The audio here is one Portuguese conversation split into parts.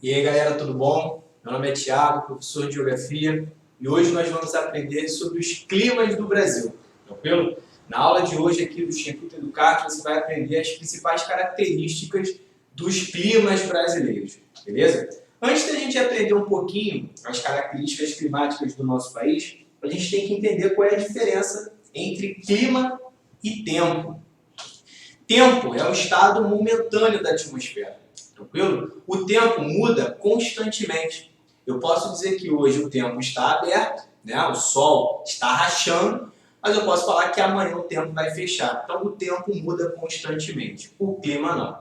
E aí galera, tudo bom? Meu nome é Thiago, professor de Geografia, e hoje nós vamos aprender sobre os climas do Brasil, tranquilo? Na aula de hoje aqui do Instituto Educarte, você vai aprender as principais características dos climas brasileiros, beleza? Antes da gente aprender um pouquinho as características climáticas do nosso país, a gente tem que entender qual é a diferença entre clima e tempo. Tempo é o estado momentâneo da atmosfera. Tranquilo? O tempo muda constantemente. Eu posso dizer que hoje o tempo está aberto, né? O sol está rachando, mas eu posso falar que amanhã o tempo vai fechar. Então o tempo muda constantemente. O clima não.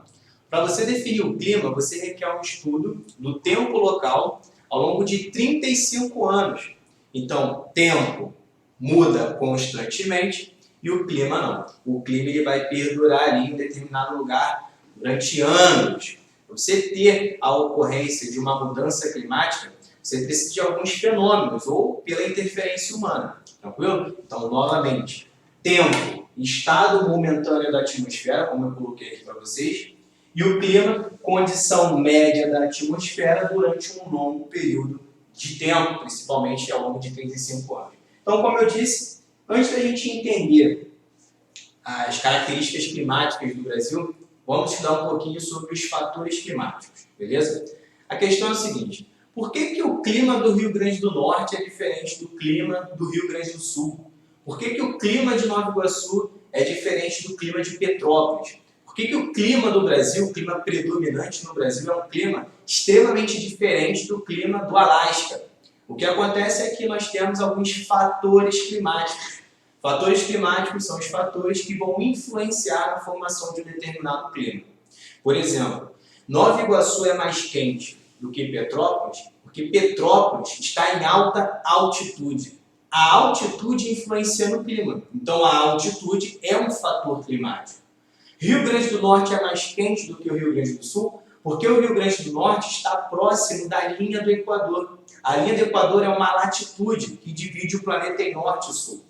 Para você definir o clima, você requer um estudo do tempo local ao longo de 35 anos. Então, tempo muda constantemente e o clima não. O clima ele vai perdurar ali em determinado lugar durante anos. Para você ter a ocorrência de uma mudança climática, você precisa de alguns fenômenos ou pela interferência humana, tranquilo? Então, novamente, tempo, estado momentâneo da atmosfera, como eu coloquei aqui para vocês, e o clima, condição média da atmosfera durante um longo período de tempo, principalmente ao longo de 35 anos. Então, como eu disse, antes da gente entender as características climáticas do Brasil, vamos estudar um pouquinho sobre os fatores climáticos, beleza? A questão é a seguinte: por que o clima do Rio Grande do Norte é diferente do clima do Rio Grande do Sul? Por que o clima de Nova Iguaçu é diferente do clima de Petrópolis? Por que o clima do Brasil, o clima predominante no Brasil, é um clima extremamente diferente do clima do Alasca? O que acontece é que nós temos alguns fatores climáticos. Fatores climáticos são os fatores que vão influenciar na formação de um determinado clima. Por exemplo, Nova Iguaçu é mais quente do que Petrópolis, porque Petrópolis está em alta altitude. A altitude influencia no clima, então a altitude é um fator climático. Rio Grande do Norte é mais quente do que o Rio Grande do Sul, porque o Rio Grande do Norte está próximo da linha do Equador. A linha do Equador é uma latitude que divide o planeta em norte e sul.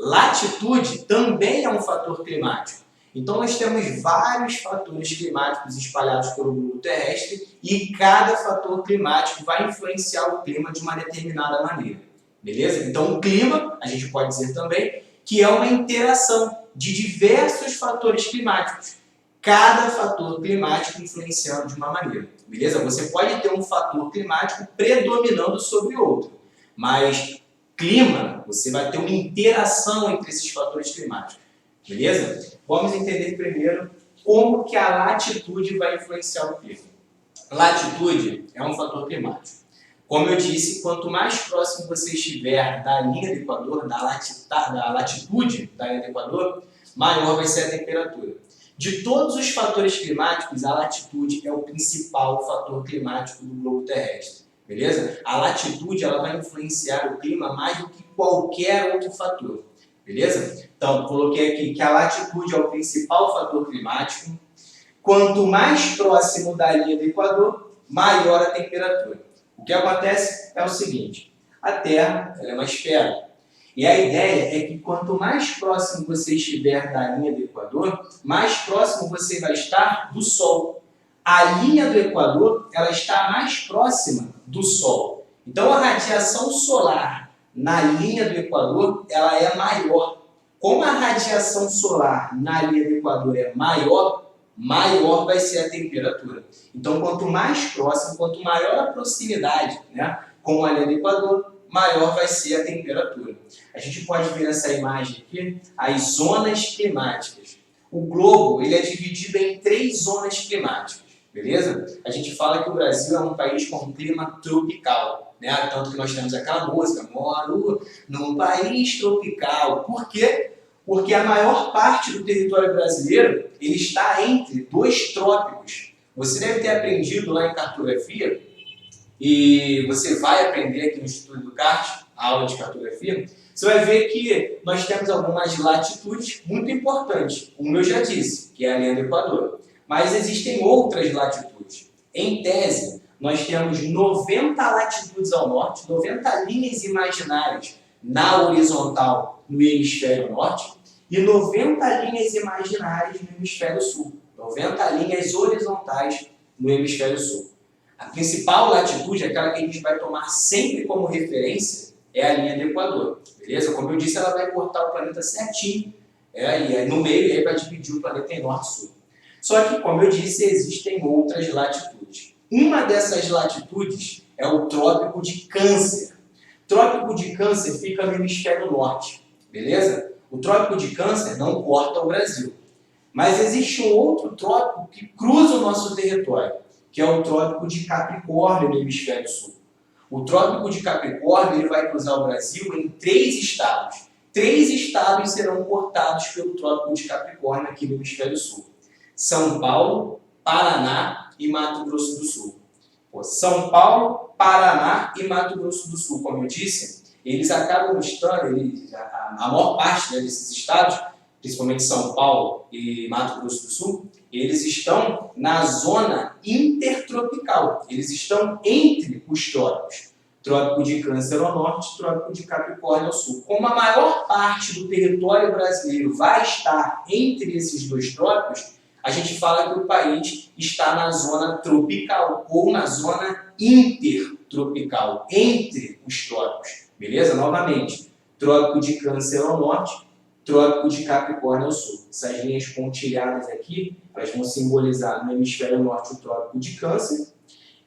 Latitude também é um fator climático. Então nós temos vários fatores climáticos espalhados pelo globo terrestre e cada fator climático vai influenciar o clima de uma determinada maneira. Beleza? Então o clima, a gente pode dizer também, que é uma interação de diversos fatores climáticos. Cada fator climático influenciando de uma maneira. Beleza? Você pode ter um fator climático predominando sobre outro, mas clima, você vai ter uma interação entre esses fatores climáticos. Beleza? Vamos entender primeiro como que a latitude vai influenciar o clima. Latitude é um fator climático. Como eu disse, quanto mais próximo você estiver da linha do Equador, da latitude da linha do Equador, maior vai ser a temperatura. De todos os fatores climáticos, a latitude é o principal fator climático do globo terrestre. Beleza? A latitude ela vai influenciar o clima mais do que qualquer outro fator. Beleza? Então, coloquei aqui que a latitude é o principal fator climático. Quanto mais próximo da linha do Equador, maior a temperatura. O que acontece é o seguinte: a Terra ela é uma esfera. E a ideia é que quanto mais próximo você estiver da linha do Equador, mais próximo você vai estar do Sol. A linha do Equador ela está mais próxima do Sol. Então a radiação solar na linha do Equador ela é maior. Como a radiação solar na linha do Equador é maior, maior vai ser a temperatura. Então quanto mais próximo, quanto maior a proximidade, né, com a linha do Equador, maior vai ser a temperatura. A gente pode ver nessa imagem aqui as zonas climáticas. O globo ele é dividido em 3 zonas climáticas. Beleza? A gente fala que o Brasil é um país com clima tropical, né? Tanto que nós temos aquela música, moro num país tropical. Por quê? Porque a maior parte do território brasileiro ele está entre 2 trópicos. Você deve ter aprendido lá em cartografia, e você vai aprender aqui no Instituto Educarte, a aula de cartografia, você vai ver que nós temos algumas latitudes muito importantes. Como eu já disse, que é a linha do Equador. Mas existem outras latitudes. Em tese, nós temos 90 latitudes ao norte, 90 linhas imaginárias na horizontal no hemisfério norte e 90 linhas imaginárias no hemisfério sul. 90 linhas horizontais no hemisfério sul. A principal latitude, aquela que a gente vai tomar sempre como referência, é a linha do Equador, beleza? Como eu disse, ela vai cortar o planeta certinho, e aí no meio aí vai dividir o planeta em norte e sul. Só que, como eu disse, existem outras latitudes. Uma dessas latitudes é o Trópico de Câncer. O Trópico de Câncer fica no hemisfério norte, beleza? O Trópico de Câncer não corta o Brasil. Mas existe um outro trópico que cruza o nosso território, que é o Trópico de Capricórnio, no hemisfério sul. O Trópico de Capricórnio ele vai cruzar o Brasil em 3 estados. 3 estados serão cortados pelo Trópico de Capricórnio aqui no hemisfério sul. São Paulo, Paraná e Mato Grosso do Sul. São Paulo, Paraná e Mato Grosso do Sul, como eu disse, eles acabam estando, a maior parte desses estados, principalmente São Paulo e Mato Grosso do Sul, eles estão na zona intertropical. Eles estão entre os trópicos. Trópico de Câncer ao norte, Trópico de Capricórnio ao sul. Como a maior parte do território brasileiro vai estar entre esses 2 trópicos, a gente fala que o país está na zona tropical ou na zona intertropical, entre os trópicos. Beleza? Novamente, Trópico de Câncer ao norte, Trópico de Capricórnio ao sul. Essas linhas pontilhadas aqui, elas vão simbolizar no hemisfério norte o Trópico de Câncer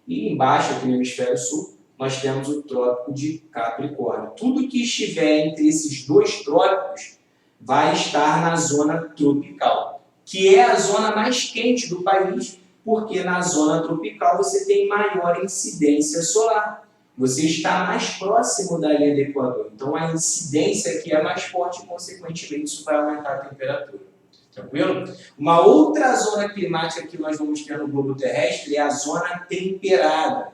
e embaixo, aqui no hemisfério sul, nós temos o Trópico de Capricórnio. Tudo que estiver entre esses 2 trópicos vai estar na zona tropical, que é a zona mais quente do país, porque na zona tropical você tem maior incidência solar. Você está mais próximo da linha do Equador. Então a incidência aqui é mais forte e, consequentemente, isso vai aumentar a temperatura. Tranquilo? Uma outra zona climática que nós vamos ter no globo terrestre é a zona temperada.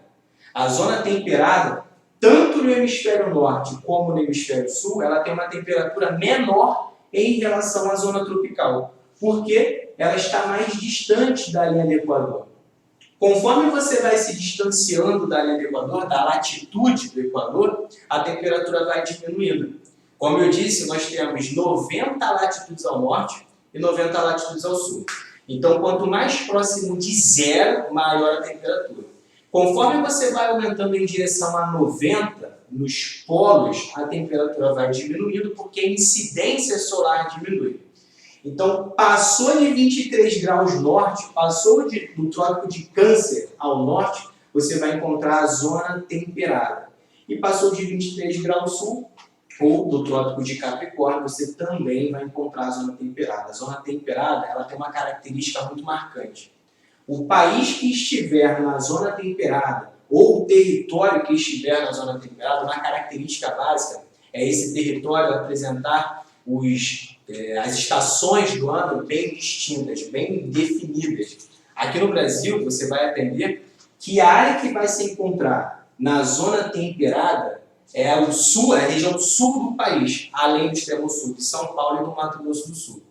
A zona temperada, tanto no hemisfério norte como no hemisfério sul, ela tem uma temperatura menor em relação à zona tropical, porque ela está mais distante da linha do Equador. Conforme você vai se distanciando da linha do Equador, da latitude do Equador, a temperatura vai diminuindo. Como eu disse, nós temos 90 latitudes ao norte e 90 latitudes ao sul. Então, quanto mais próximo de zero, maior a temperatura. Conforme você vai aumentando em direção a 90, nos polos, a temperatura vai diminuindo porque a incidência solar diminui. Então, passou de 23 graus norte, passou do Trópico de Câncer ao norte, você vai encontrar a zona temperada. E passou de 23 graus sul, ou do Trópico de Capricórnio, você também vai encontrar a zona temperada. A zona temperada ela tem uma característica muito marcante. O país que estiver na zona temperada, ou o território que estiver na zona temperada, uma característica básica é esse território apresentar as estações do ano bem distintas, bem definidas. Aqui no Brasil, você vai aprender que a área que vai se encontrar na zona temperada é o sul, a região sul do país, além do extremo sul de São Paulo e do Mato Grosso do Sul.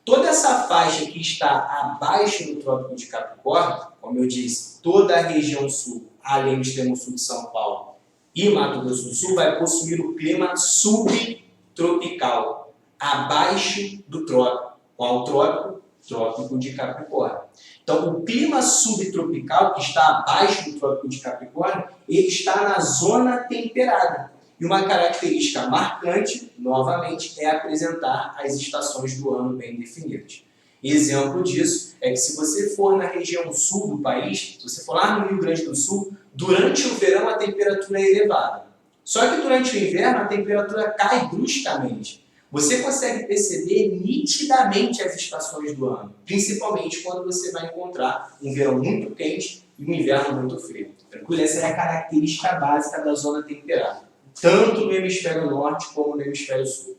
Toda essa faixa que está abaixo do Trópico de Capricórnio, como eu disse, toda a região sul, além do extremo sul de São Paulo e Mato Grosso do Sul, vai possuir o clima subtropical, abaixo do trópico. Qual trópico? Trópico de Capricórnio. Então, o clima subtropical, que está abaixo do Trópico de Capricórnio, ele está na zona temperada. E uma característica marcante, novamente, é apresentar as estações do ano bem definidas. Exemplo disso é que se você for na região sul do país, se você for lá no Rio Grande do Sul, durante o verão a temperatura é elevada. Só que durante o inverno a temperatura cai bruscamente. Você consegue perceber nitidamente as estações do ano, principalmente quando você vai encontrar um verão muito quente e um inverno muito frio. Tranquilo? Essa é a característica básica da zona temperada, tanto no hemisfério norte como no hemisfério sul.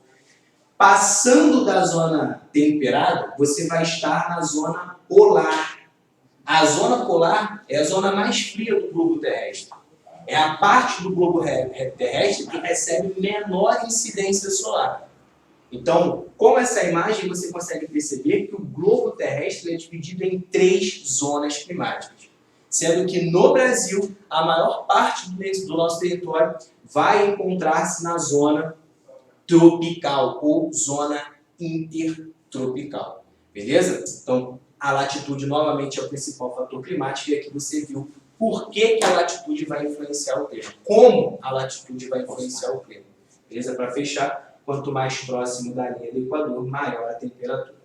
Passando da zona temperada, você vai estar na zona polar. A zona polar é a zona mais fria do globo terrestre. É a parte do globo terrestre que recebe menor incidência solar. Então, com essa imagem, você consegue perceber que o globo terrestre é dividido em 3 zonas climáticas. Sendo que no Brasil, a maior parte do nosso território vai encontrar-se na zona tropical ou zona intertropical. Beleza? Então, a latitude novamente é o principal fator climático e aqui você viu por que a latitude vai influenciar o clima, como a latitude vai influenciar o clima. Beleza? Para fechar, quanto mais próximo da linha do Equador, maior a temperatura.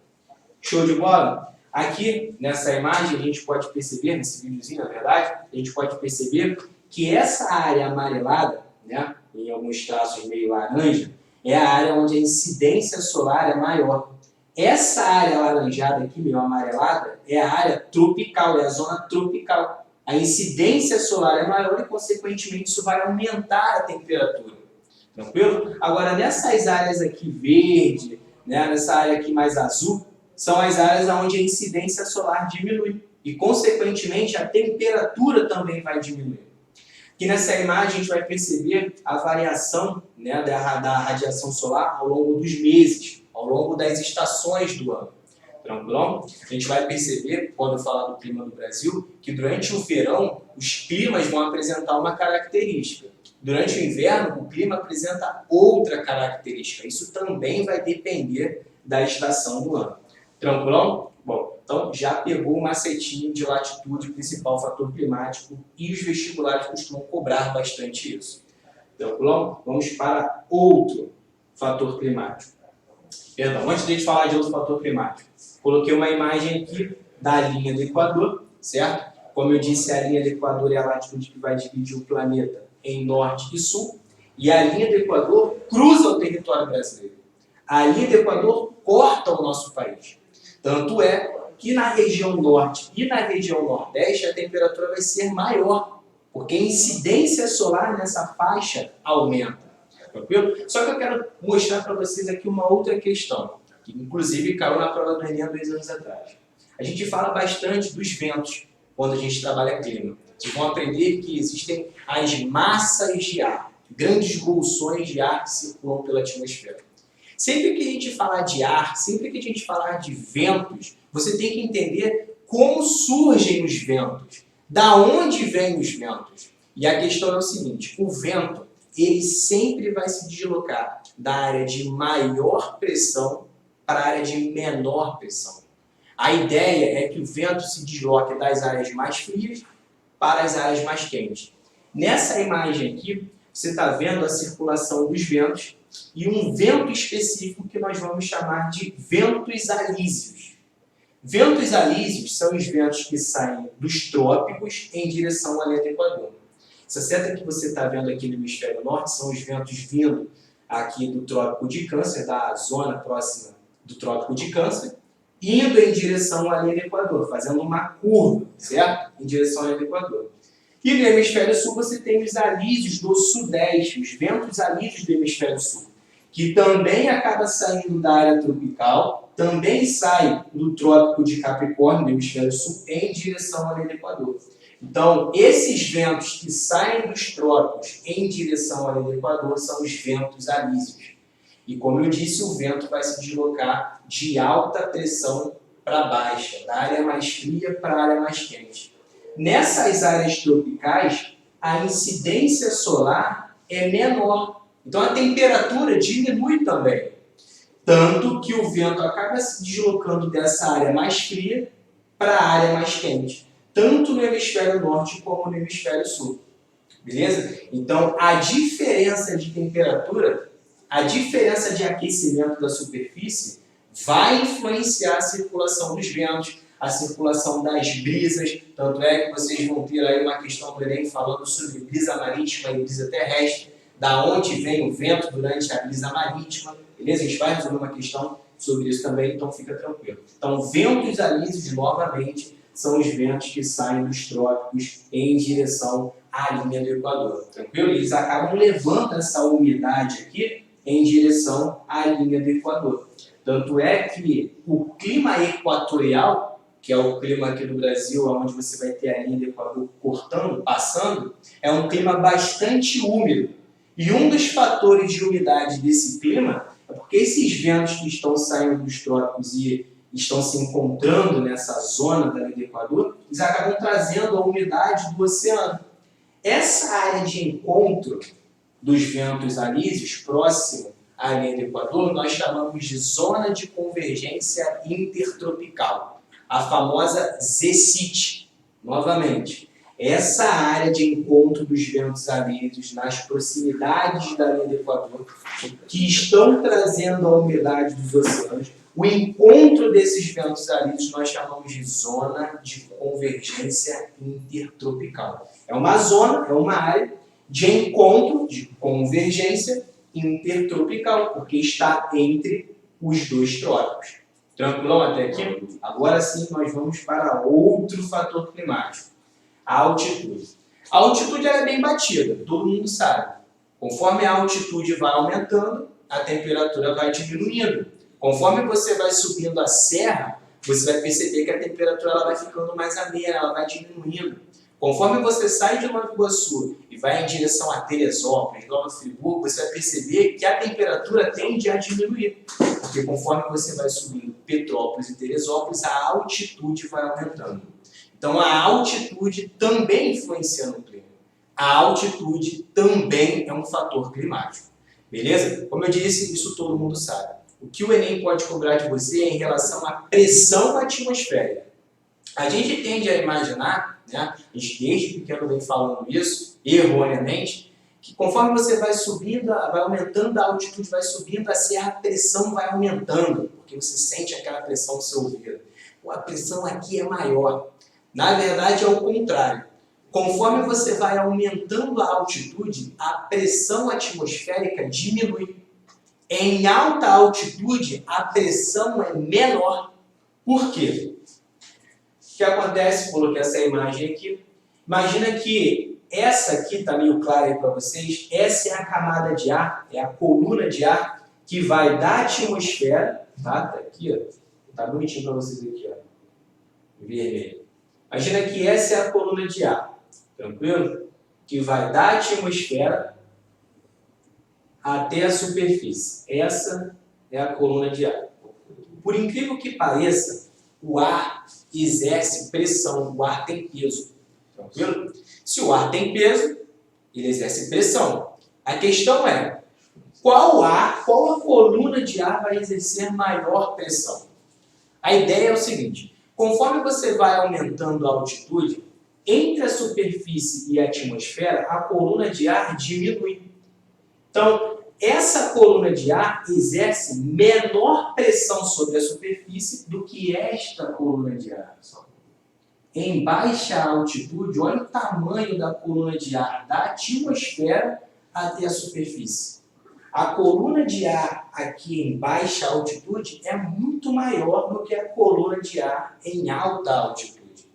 Show de bola? Aqui, nessa imagem, a gente pode perceber, nesse videozinho, na verdade, a gente pode perceber que essa área amarelada, né, em alguns traços meio laranja, é a área onde a incidência solar é maior. Essa área alaranjada aqui, meio amarelada, é a área tropical, é a zona tropical. A incidência solar é maior e, consequentemente, isso vai aumentar a temperatura. Tranquilo? Agora, nessas áreas aqui verde, né, nessa área aqui mais azul, são as áreas onde a incidência solar diminui. E, consequentemente, a temperatura também vai diminuir. Aqui nessa imagem, a gente vai perceber a variação, né, da radiação solar ao longo dos meses, ao longo das estações do ano. Tranquilo? A gente vai perceber, quando falar do clima do Brasil, que durante o verão, os climas vão apresentar uma característica. Durante o inverno, o clima apresenta outra característica. Isso também vai depender da estação do ano. Tranquilo? Bom, então já pegou o macetinho de latitude, principal fator climático, e os vestibulares costumam cobrar bastante isso. Tranquilo? Vamos para outro fator climático. Perdão, antes de a gente falar de outro fator climático, coloquei uma imagem aqui da linha do Equador, certo? Como eu disse, a linha do Equador é a latitude que vai dividir o planeta em norte e sul, e a linha do Equador cruza o território brasileiro. A linha do Equador corta o nosso país. Tanto é que na região norte e na região nordeste a temperatura vai ser maior, porque a incidência solar nessa faixa aumenta. Tranquilo? Só que eu quero mostrar para vocês aqui uma outra questão, que inclusive caiu na prova do Enem há 2 anos atrás. A gente fala bastante dos ventos quando a gente trabalha clima. Vocês vão aprender que existem as massas de ar, grandes bolsões de ar que circulam pela atmosfera. Sempre que a gente falar de ar, sempre que a gente falar de ventos, você tem que entender como surgem os ventos, da onde vêm os ventos. E a questão é o seguinte, o vento, ele sempre vai se deslocar da área de maior pressão para a área de menor pressão. A ideia é que o vento se desloque das áreas mais frias para as áreas mais quentes. Nessa imagem aqui, você está vendo a circulação dos ventos e um vento específico que nós vamos chamar de ventos alísios. Ventos alísios são os ventos que saem dos trópicos em direção à linha do Equador. Essa seta que você está vendo aqui no hemisfério norte são os ventos vindo aqui do Trópico de Câncer, da zona próxima do Trópico de Câncer, indo em direção à linha do Equador, fazendo uma curva, certo? Em direção à linha do Equador. E no hemisfério sul você tem os alísios do sudeste, os ventos alísios do hemisfério sul, que também acaba saindo da área tropical, também sai do Trópico de Capricórnio, do hemisfério sul, em direção à linha do Equador. Então, esses ventos que saem dos trópicos em direção à linha do Equador são os ventos alísios. E como eu disse, o vento vai se deslocar de alta pressão para baixa, da área mais fria para a área mais quente. Nessas áreas tropicais, a incidência solar é menor. Então a temperatura diminui também. Tanto que o vento acaba se deslocando dessa área mais fria para a área mais quente. Tanto no hemisfério norte como no hemisfério sul. Beleza? Então a diferença de temperatura, a diferença de aquecimento da superfície vai influenciar a circulação dos ventos, a circulação das brisas. Tanto é que vocês vão ter aí uma questão do Enem falando sobre brisa marítima e brisa terrestre, da onde vem o vento durante a brisa marítima. Beleza? A gente vai resolver uma questão sobre isso também, então fica tranquilo. Então, ventos alísios, novamente, são os ventos que saem dos trópicos em direção à linha do Equador. Tranquilo? Eles acabam levando essa umidade aqui em direção à linha do Equador. Tanto é que o clima equatorial, que é o clima aqui do Brasil, onde você vai ter a linha do Equador cortando, passando, é um clima bastante úmido. E um dos fatores de umidade desse clima é porque esses ventos que estão saindo dos trópicos e estão se encontrando nessa zona da linha do Equador, eles acabam trazendo a umidade do oceano. Essa área de encontro dos ventos alísios, próximo à linha do Equador, nós chamamos de zona de convergência intertropical, a famosa ZCIT. Novamente, essa área de encontro dos ventos áridos nas proximidades da linha do Equador, que estão trazendo a umidade dos oceanos, o encontro desses ventos áridos nós chamamos de zona de convergência intertropical. É uma zona, é uma área de encontro, de convergência intertropical, porque está entre os dois trópicos. Tranquilão até aqui? Agora sim nós vamos para outro fator climático, a altitude. A altitude é bem batida, todo mundo sabe. Conforme a altitude vai aumentando, a temperatura vai diminuindo. Conforme você vai subindo a serra, você vai perceber que a temperatura ela vai ficando mais amena, ela vai diminuindo. Conforme você sai de Nova Iguaçu e vai em direção a Teresópolis, Nova Friburgo, você vai perceber que a temperatura tende a diminuir. Porque conforme você vai subindo Petrópolis e Teresópolis, a altitude vai aumentando. Então a altitude também influencia no clima. A altitude também é um fator climático. Beleza? Como eu disse, isso todo mundo sabe. O que o Enem pode cobrar de você é em relação à pressão atmosférica. A gente tende a imaginar, né, a gente desde pequeno vem falando isso, erroneamente, que conforme você vai subindo, vai aumentando a altitude, vai subindo a serra, a pressão vai aumentando, porque você sente aquela pressão no seu ouvido. A pressão aqui é maior. Na verdade é o contrário. Conforme você vai aumentando a altitude, a pressão atmosférica diminui. Em alta altitude, a pressão é menor. Por quê? O que acontece? Coloquei essa imagem aqui. Imagina que essa aqui está meio clara aí para vocês. Essa é a camada de ar, é a coluna de ar que vai da atmosfera, tá? Tá aqui, ó. Tá bonitinho para vocês aqui, ó. Vermelho. Imagina que essa é a coluna de ar, tranquilo? Que vai da atmosfera até a superfície. Essa é a coluna de ar. Por incrível que pareça, o ar exerce pressão, o ar tem peso. Tranquilo? Se o ar tem peso, ele exerce pressão. A questão é, qual a coluna de ar vai exercer maior pressão? A ideia é o seguinte, conforme você vai aumentando a altitude, entre a superfície e a atmosfera, a coluna de ar diminui. Então, essa coluna de ar exerce menor pressão sobre a superfície do que esta coluna de ar. Em baixa altitude, olha o tamanho da coluna de ar da atmosfera até a superfície. A coluna de ar aqui em baixa altitude é muito maior do que a coluna de ar em alta altitude.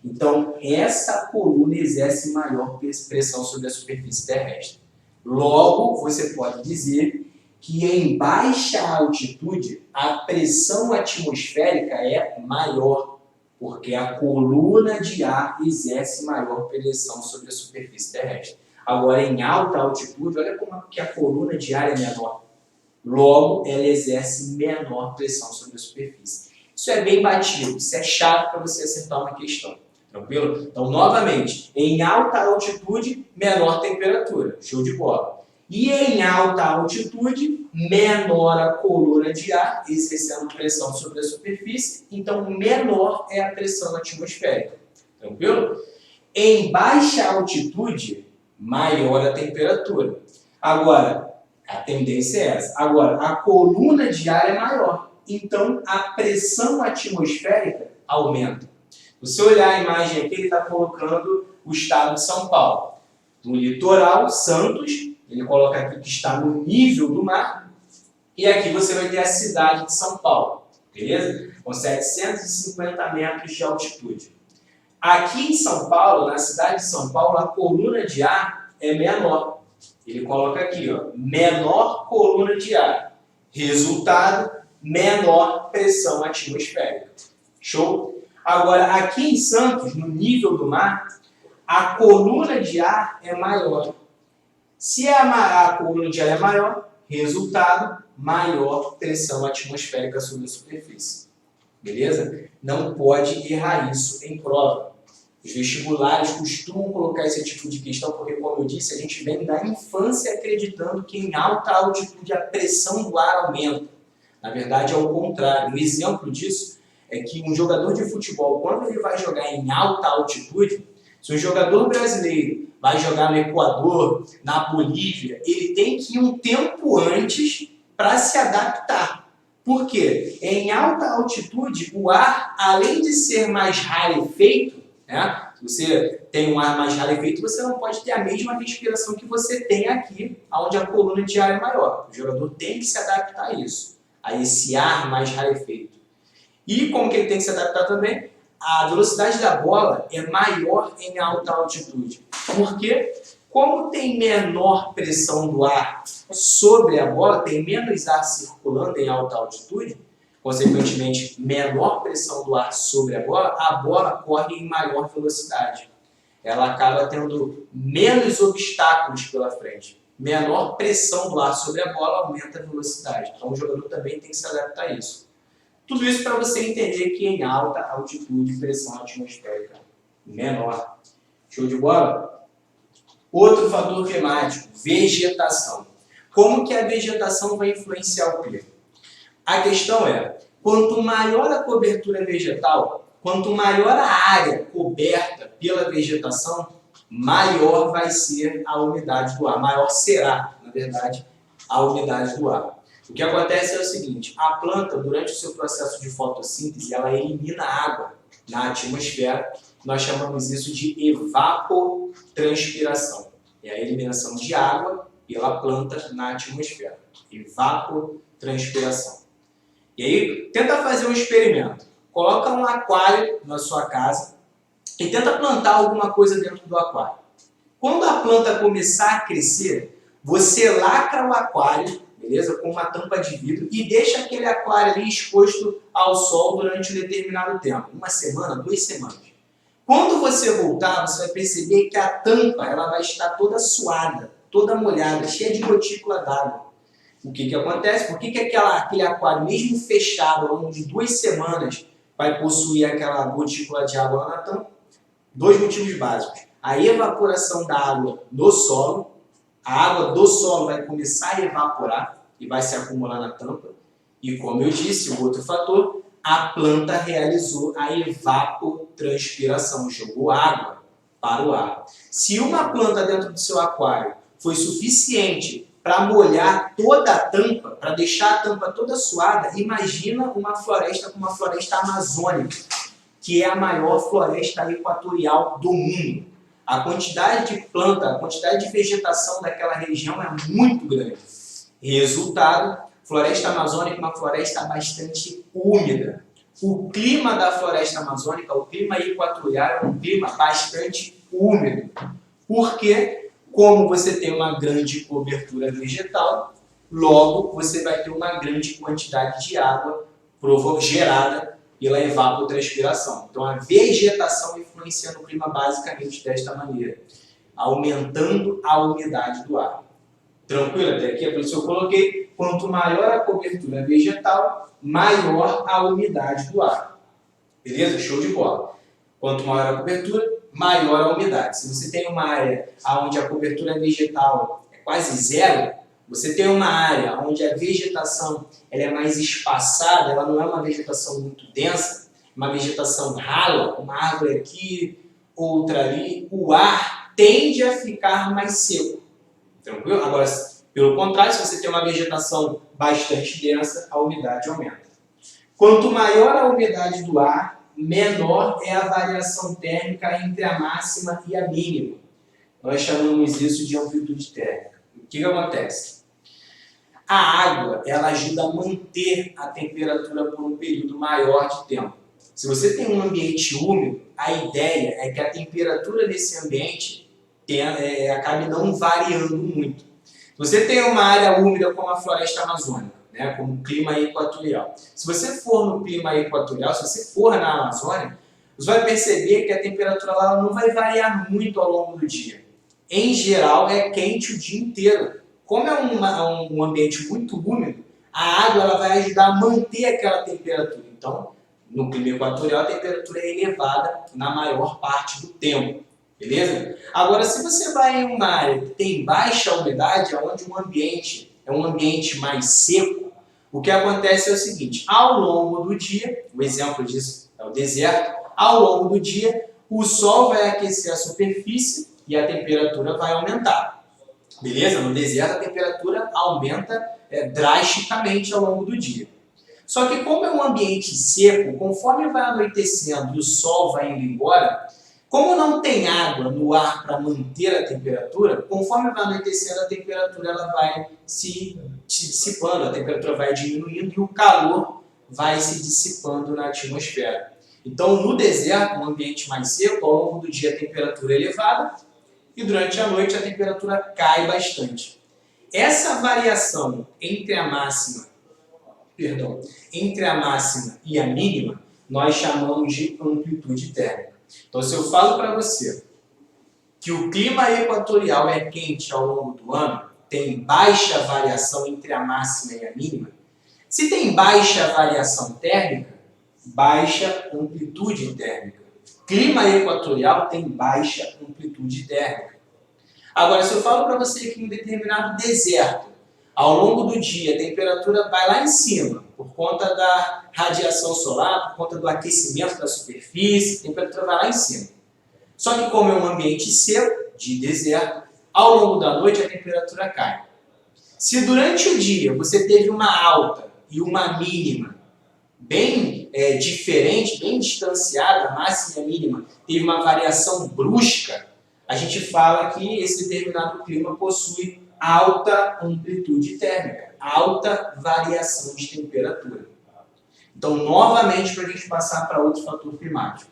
Então, essa coluna exerce maior pressão sobre a superfície terrestre. Logo, você pode dizer que em baixa altitude a pressão atmosférica é maior, porque a coluna de ar exerce maior pressão sobre a superfície terrestre. Agora, em alta altitude, olha como que a coluna de ar é menor. Logo, ela exerce menor pressão sobre a superfície. Isso é bem batido, isso é chato para você acertar uma questão. Tranquilo? Então, novamente, em alta altitude, menor temperatura. Show de bola. E em alta altitude, menor a coluna de ar, exercendo pressão sobre a superfície. Então, menor é a pressão atmosférica. Tranquilo? Em baixa altitude, maior a temperatura. Agora, a tendência é essa. Agora, a coluna de ar é maior. Então, a pressão atmosférica aumenta. Se você olhar a imagem aqui, ele está colocando o estado de São Paulo. No litoral, Santos, ele coloca aqui que está no nível do mar. E aqui você vai ter a cidade de São Paulo, beleza? Com 750 metros de altitude. Aqui em São Paulo, na cidade de São Paulo, a coluna de ar é menor. Ele coloca aqui, ó, menor coluna de ar. Resultado, menor pressão atmosférica. Show? Agora, aqui em Santos, no nível do mar, a coluna de ar é maior. Se a coluna de ar é maior, resultado, maior pressão atmosférica sobre a superfície. Beleza? Não pode errar isso em prova. Os vestibulares costumam colocar esse tipo de questão, porque, como eu disse, a gente vem da infância acreditando que em alta altitude a pressão do ar aumenta. Na verdade, é o contrário. Um exemplo disso é que um jogador de futebol, quando ele vai jogar em alta altitude, Se um jogador brasileiro vai jogar no Equador, na Bolívia, ele tem que ir um tempo antes para se adaptar. Por quê? Em alta altitude, o ar, além de ser mais rarefeito, né? Se você tem um ar mais rarefeito, você não pode ter a mesma respiração que você tem aqui, onde a coluna de ar é maior. O jogador tem que se adaptar a isso, a esse ar mais rarefeito. E como que ele tem que se adaptar também? A velocidade da bola é maior em alta altitude. Por quê? Como tem menor pressão do ar sobre a bola, tem menos ar circulando em alta altitude, consequentemente, menor pressão do ar sobre a bola corre em maior velocidade. Ela acaba tendo menos obstáculos pela frente. Menor pressão do ar sobre a bola aumenta a velocidade. Então, o jogador também tem que se adaptar a isso. Tudo isso para você entender que em alta altitude, pressão atmosférica menor. Show de bola? Outro fator climático, vegetação. Como que a vegetação vai influenciar o clima? A questão é, quanto maior a cobertura vegetal, quanto maior a área coberta pela vegetação, maior vai ser a umidade do ar. Maior será, na verdade, a umidade do ar. O que acontece é o seguinte, a planta, durante o seu processo de fotossíntese, ela elimina água na atmosfera. Nós chamamos isso de evapotranspiração. É a eliminação de água pela planta na atmosfera. Evapotranspiração. E aí, tenta fazer um experimento. Coloca um aquário na sua casa e tenta plantar alguma coisa dentro do aquário. Quando a planta começar a crescer, você lacra o aquário, beleza? Com uma tampa de vidro e deixa aquele aquário ali exposto ao sol durante um determinado tempo. 1 semana, 2 semanas. Quando você voltar, você vai perceber que a tampa ela vai estar toda suada, toda molhada, cheia de gotícula d'água. O que acontece? Por que aquele aquário, mesmo fechado ao longo de 2 semanas, vai possuir aquela gotícula de água lá na tampa? 2 motivos básicos. A evaporação da água no solo. A água do solo vai começar a evaporar e vai se acumular na tampa. E como eu disse, o outro fator, a planta realizou a evapotranspiração, jogou água para o ar. Se uma planta dentro do seu aquário foi suficiente para molhar toda a tampa, para deixar a tampa toda suada, imagina uma floresta como a floresta amazônica, que é a maior floresta equatorial do mundo. A quantidade de planta, a quantidade de vegetação daquela região é muito grande. Resultado, floresta amazônica é uma floresta bastante úmida. O clima da floresta amazônica, o clima equatorial, é um clima bastante úmido. Porque, como você tem uma grande cobertura vegetal, logo você vai ter uma grande quantidade de água gerada pela evapotranspiração. Então, a vegetação influencia no clima basicamente desta maneira, aumentando a umidade do ar. Tranquilo? Até aqui é por isso que eu coloquei, quanto maior a cobertura vegetal, maior a umidade do ar. Beleza? Show de bola. Quanto maior a cobertura, maior a umidade. Se você tem uma área onde a cobertura vegetal é quase zero, você tem uma área onde a vegetação ela é mais espaçada, ela não é uma vegetação muito densa, uma vegetação rala, uma árvore aqui, outra ali, o ar tende a ficar mais seco. Tranquilo? Agora, pelo contrário, se você tem uma vegetação bastante densa, a umidade aumenta. Quanto maior a umidade do ar, menor é a variação térmica entre a máxima e a mínima. Nós chamamos isso de amplitude térmica. O que acontece? A água ela ajuda a manter a temperatura por um período maior de tempo. Se você tem um ambiente úmido, a ideia é que a temperatura desse ambiente acabe não variando muito. Se você tem uma área úmida como a floresta amazônica, né, como o clima equatorial, se você for no clima equatorial, se você for na Amazônia, você vai perceber que a temperatura lá não vai variar muito ao longo do dia. Em geral, é quente o dia inteiro. Como é um ambiente muito úmido, a água ela vai ajudar a manter aquela temperatura. Então, no clima equatorial, a temperatura é elevada na maior parte do tempo. Beleza? Agora, se você vai em uma área que tem baixa umidade, onde o ambiente é um ambiente mais seco, o que acontece é o seguinte, ao longo do dia, o exemplo disso é o deserto, ao longo do dia, o Sol vai aquecer a superfície e a temperatura vai aumentar. Beleza? No deserto a temperatura aumenta drasticamente ao longo do dia. Só que como é um ambiente seco, conforme vai anoitecendo e o Sol vai indo embora, como não tem água no ar para manter a temperatura, conforme vai anoitecendo a temperatura ela vai se dissipando, a temperatura vai diminuindo e o calor vai se dissipando na atmosfera. Então, no deserto, um ambiente mais seco, ao longo do dia a temperatura é elevada e durante a noite a temperatura cai bastante. Essa variação entre a máxima e a mínima, nós chamamos de amplitude térmica. Então, se eu falo para você que o clima equatorial é quente ao longo do ano, tem baixa variação entre a máxima e a mínima, se tem baixa variação térmica, baixa amplitude térmica. Clima equatorial tem baixa amplitude térmica. Agora, se eu falo para você que em um determinado deserto, ao longo do dia, a temperatura vai lá em cima, por conta da radiação solar, por conta do aquecimento da superfície, a temperatura vai lá em cima. Só que como é um ambiente seco, de deserto, ao longo da noite a temperatura cai. Se durante o dia você teve uma alta e uma mínima bem diferente, bem distanciada, a máxima e a mínima, teve uma variação brusca, a gente fala que esse determinado clima possui alta amplitude térmica, alta variação de temperatura. Então, novamente, para a gente passar para outro fator climático.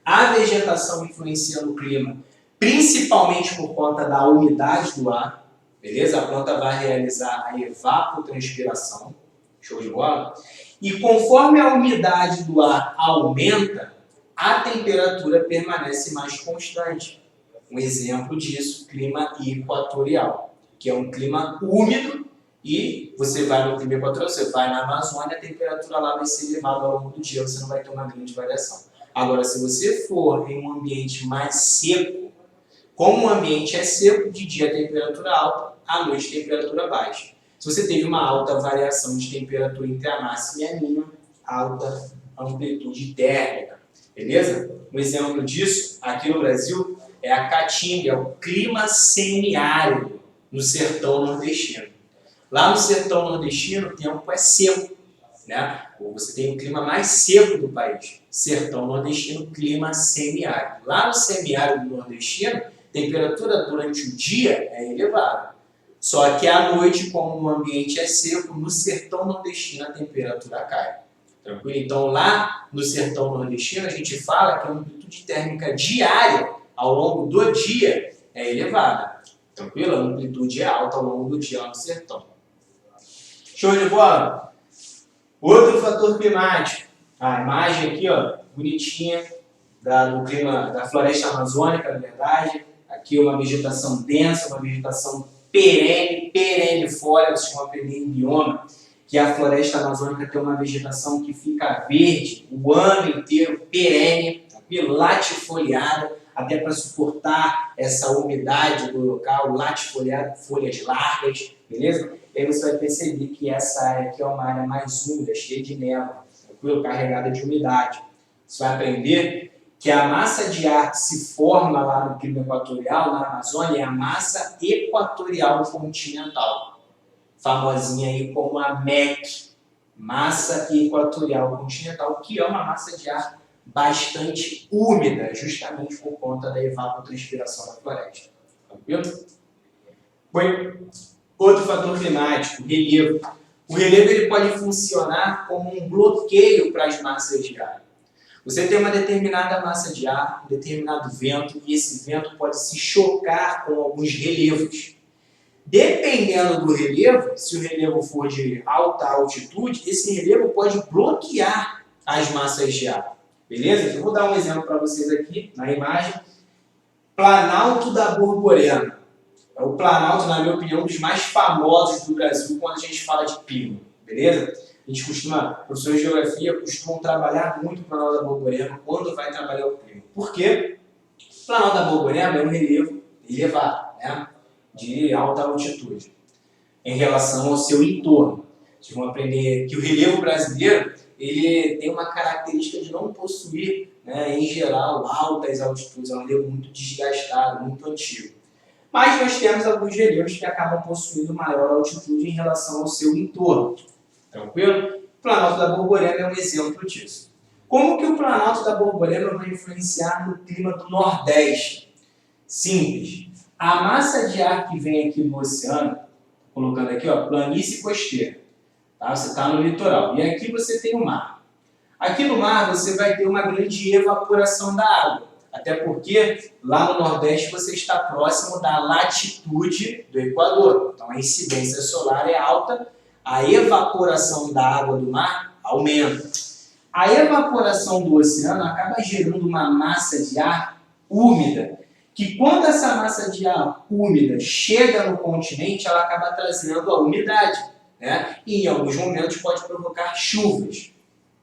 A vegetação influencia no clima, principalmente por conta da umidade do ar, beleza? A planta vai realizar a evapotranspiração, show de bola? E conforme a umidade do ar aumenta, a temperatura permanece mais constante. Um exemplo disso, clima equatorial, que é um clima úmido e você vai no clima equatorial, você vai na Amazônia, a temperatura lá vai ser elevada ao longo do dia, você não vai ter uma grande variação. Agora, se você for em um ambiente mais seco, como o ambiente é seco, de dia a temperatura alta, à noite a temperatura baixa. Se você teve uma alta variação de temperatura entre a máxima e a mínima, alta amplitude térmica, beleza? Um exemplo disso, aqui no Brasil, é a Caatinga, é o clima semiárido no sertão nordestino. Lá no sertão nordestino o tempo é seco, né? Você tem o clima mais seco do país. Sertão nordestino, clima semiárido. Lá no semiárido nordestino, temperatura durante o dia é elevada. Só que à noite, como o ambiente é seco, no sertão nordestino a temperatura cai. Tranquilo? Então lá no sertão nordestino a gente fala que a amplitude térmica diária ao longo do dia é elevada. Tranquilo? A amplitude é alta ao longo do dia lá no sertão. Show de bola? Outro fator climático. A imagem aqui, ó, bonitinha, do clima da floresta amazônica, na verdade. Aqui uma vegetação densa, uma vegetação perennifólia, vocês vão aprender em bioma, que a floresta amazônica tem uma vegetação que fica verde o ano inteiro, perene, latifoliada, até para suportar essa umidade do local, latifoliado, folhas largas, beleza? E aí você vai perceber que essa área aqui é uma área mais úmida, cheia de névoa, tranquilo? Carregada de umidade. Você vai aprender que a massa de ar que se forma lá no clima equatorial, na Amazônia, é a massa equatorial continental, famosinha aí como a MEC, massa equatorial continental, que é uma massa de ar bastante úmida, justamente por conta da evapotranspiração da floresta. Tranquilo? Bom, outro fator climático, o relevo. O relevo ele pode funcionar como um bloqueio para as massas de ar. Você tem uma determinada massa de ar, um determinado vento, e esse vento pode se chocar com alguns relevos. Dependendo do relevo, se o relevo for de alta altitude, esse relevo pode bloquear as massas de ar. Beleza? Eu vou dar um exemplo para vocês aqui na imagem. Planalto da Borborema. É o planalto, na minha opinião, um dos mais famosos do Brasil quando a gente fala de clima. Beleza? A gente professores de geografia costumam trabalhar muito o Planalto da Borborema quando vai trabalhar o clima. Por quê? O Planalto da Borborema é um relevo elevado, né? De alta altitude, em relação ao seu entorno. Vocês vão aprender que o relevo brasileiro ele tem uma característica de não possuir, né, em geral, altas altitudes, é um relevo muito desgastado, muito antigo. Mas nós temos alguns relevos que acabam possuindo maior altitude em relação ao seu entorno. Tranquilo? O Planalto da Borborema é um exemplo disso. Como que o Planalto da Borborema vai influenciar no clima do Nordeste? Simples. A massa de ar que vem aqui no oceano, colocando aqui, ó, planície costeira. Tá? Você está no litoral. E aqui você tem o mar. Aqui no mar você vai ter uma grande evaporação da água. Até porque lá no Nordeste você está próximo da latitude do Equador. Então a incidência solar é alta, a evaporação da água do mar aumenta. A evaporação do oceano acaba gerando uma massa de ar úmida, que quando essa massa de ar úmida chega no continente, ela acaba trazendo a umidade, né? E em alguns momentos pode provocar chuvas.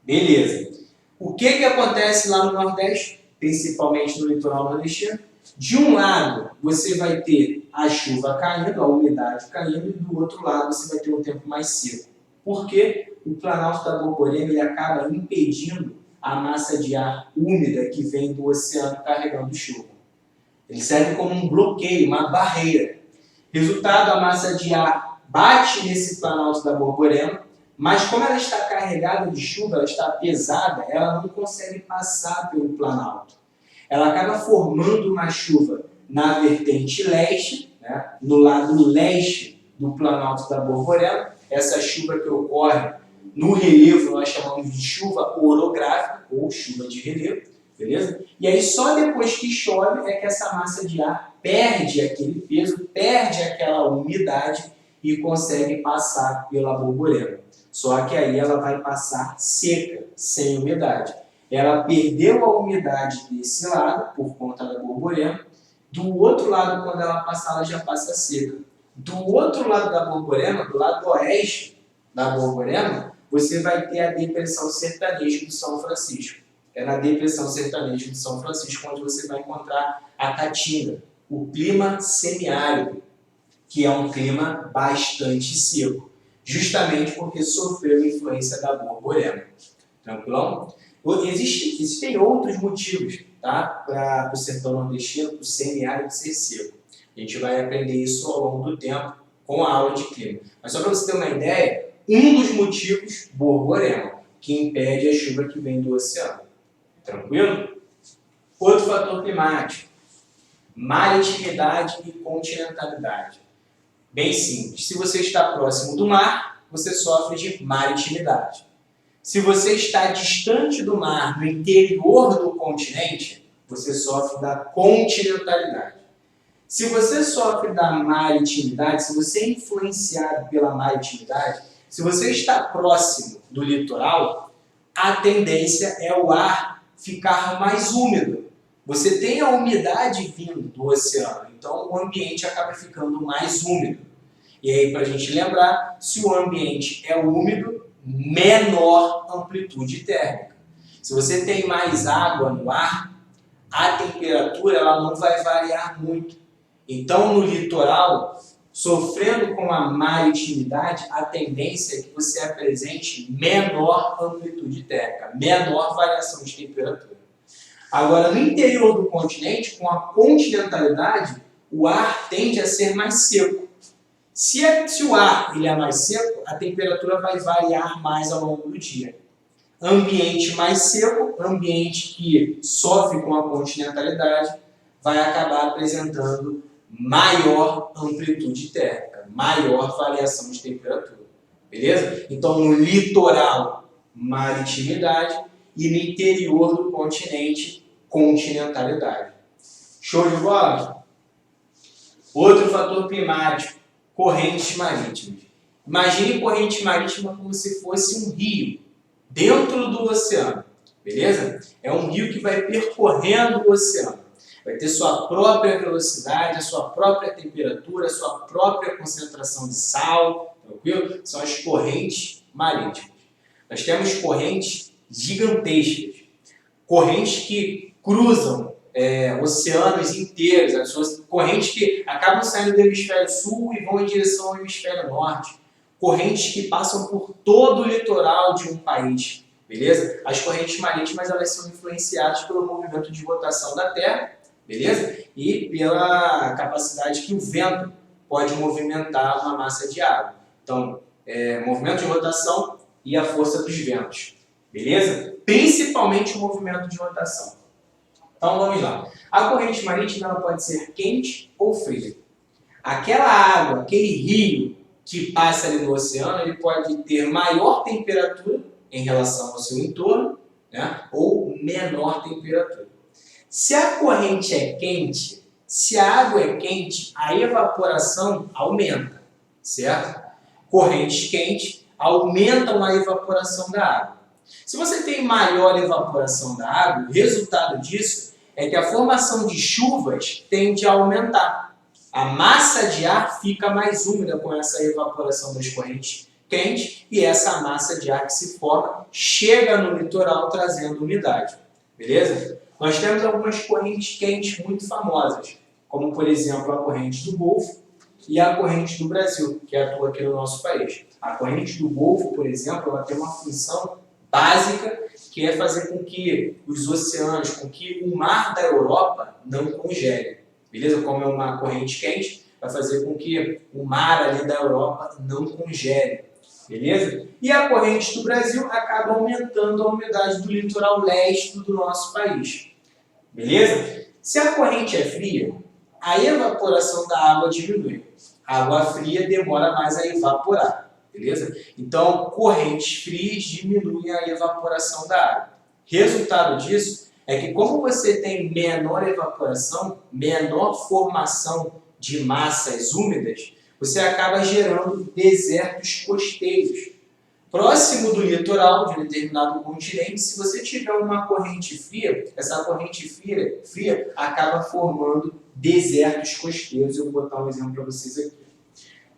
Beleza. O que acontece lá no Nordeste, principalmente no litoral nordestino? De um lado, você vai ter a chuva caindo, a umidade caindo, e do outro lado você vai ter um tempo mais seco. Por quê? O Planalto da Borborema ele acaba impedindo a massa de ar úmida que vem do oceano carregando chuva. Ele serve como um bloqueio, uma barreira. Resultado, a massa de ar bate nesse Planalto da Borborema, mas como ela está carregada de chuva, ela está pesada, ela não consegue passar pelo Planalto. Ela acaba formando uma chuva na vertente leste, né, no lado leste do Planalto da Borborema. Essa chuva que ocorre no relevo, nós chamamos de chuva orográfica, ou chuva de relevo, beleza? E aí só depois que chove é que essa massa de ar perde aquele peso, perde aquela umidade e consegue passar pela borborema. Só que aí ela vai passar seca, sem umidade. Ela perdeu a umidade desse lado, por conta da borborema. Do outro lado, quando ela passar, ela já passa seca. Do outro lado da borborema, do lado oeste da borborema, você vai ter a depressão sertaneja do São Francisco. É na depressão sertaneja do São Francisco onde você vai encontrar a Caatinga, o clima semiárido, que é um clima bastante seco, justamente porque sofreu a influência da borborema. Tranquilão? Existem outros motivos, tá, para o sertão nordestino, para o semiárido ser seco. A gente vai aprender isso ao longo do tempo com a aula de clima. Mas só para você ter uma ideia, um dos motivos, borborema, que impede a chuva que vem do oceano. Tranquilo? Outro fator climático, maritimidade e continentalidade. Bem simples. Se você está próximo do mar, você sofre de maritimidade. Se você está distante do mar, no interior do continente, você sofre da continentalidade. Se você sofre da maritimidade, se você é influenciado pela maritimidade, se você está próximo do litoral, a tendência é o ar ficar mais úmido. Você tem a umidade vindo do oceano, então o ambiente acaba ficando mais úmido. E aí, para a gente lembrar, se o ambiente é úmido, menor amplitude térmica. Se você tem mais água no ar, a temperatura ela não vai variar muito. Então, no litoral, sofrendo com a maritimidade, a tendência é que você apresente menor amplitude térmica, menor variação de temperatura. Agora, no interior do continente, com a continentalidade, o ar tende a ser mais seco. Se o ar ele é mais seco, a temperatura vai variar mais ao longo do dia. Ambiente mais seco, ambiente que sofre com a continentalidade, vai acabar apresentando maior amplitude térmica, maior variação de temperatura. Beleza? Então, no litoral, maritimidade, e no interior do continente, continentalidade. Show de bola? Outro fator climático, correntes marítimas. Imagine corrente marítima como se fosse um rio dentro do oceano, beleza? É um rio que vai percorrendo o oceano. Vai ter sua própria velocidade, a sua própria temperatura, a sua própria concentração de sal, tranquilo? São as correntes marítimas. Nós temos correntes gigantescas, correntes que cruzam oceanos inteiros, as suas correntes que acabam saindo do hemisfério sul e vão em direção ao hemisfério norte, correntes que passam por todo o litoral de um país. beleza? As correntes marítimas elas são influenciadas pelo movimento de rotação da Terra, beleza? E pela capacidade que o vento pode movimentar uma massa de água. Então, movimento de rotação e a força dos ventos, beleza? Principalmente o movimento de rotação. Então, vamos lá. A corrente marítima ela pode ser quente ou fria. Aquela água, aquele rio que passa ali no oceano, ele pode ter maior temperatura em relação ao seu entorno, né? Ou menor temperatura. Se a corrente é quente, se a água é quente, a evaporação aumenta, certo? Correntes quentes aumentam a evaporação da água. Se você tem maior evaporação da água, o resultado disso é que a formação de chuvas tende a aumentar. A massa de ar fica mais úmida com essa evaporação das correntes quentes e essa massa de ar que se forma chega no litoral trazendo umidade. Beleza? Nós temos algumas correntes quentes muito famosas, como por exemplo a corrente do Golfo e a corrente do Brasil, que atua aqui no nosso país. A corrente do Golfo, por exemplo, ela tem uma função básica que é fazer com que os oceanos, com que o mar da Europa não congele. Beleza? Como é uma corrente quente, vai fazer com que o mar ali da Europa não congele. Beleza? E a corrente do Brasil acaba aumentando a umidade do litoral leste do nosso país. Beleza? Se a corrente é fria, a evaporação da água diminui. A água fria demora mais a evaporar. Beleza? Então, correntes frias diminuem a evaporação da água. Resultado disso é que como você tem menor evaporação, menor formação de massas úmidas, você acaba gerando desertos costeiros. Próximo do litoral de um determinado continente, se você tiver uma corrente fria, essa corrente fria acaba formando desertos costeiros. Eu vou botar um exemplo para vocês aqui.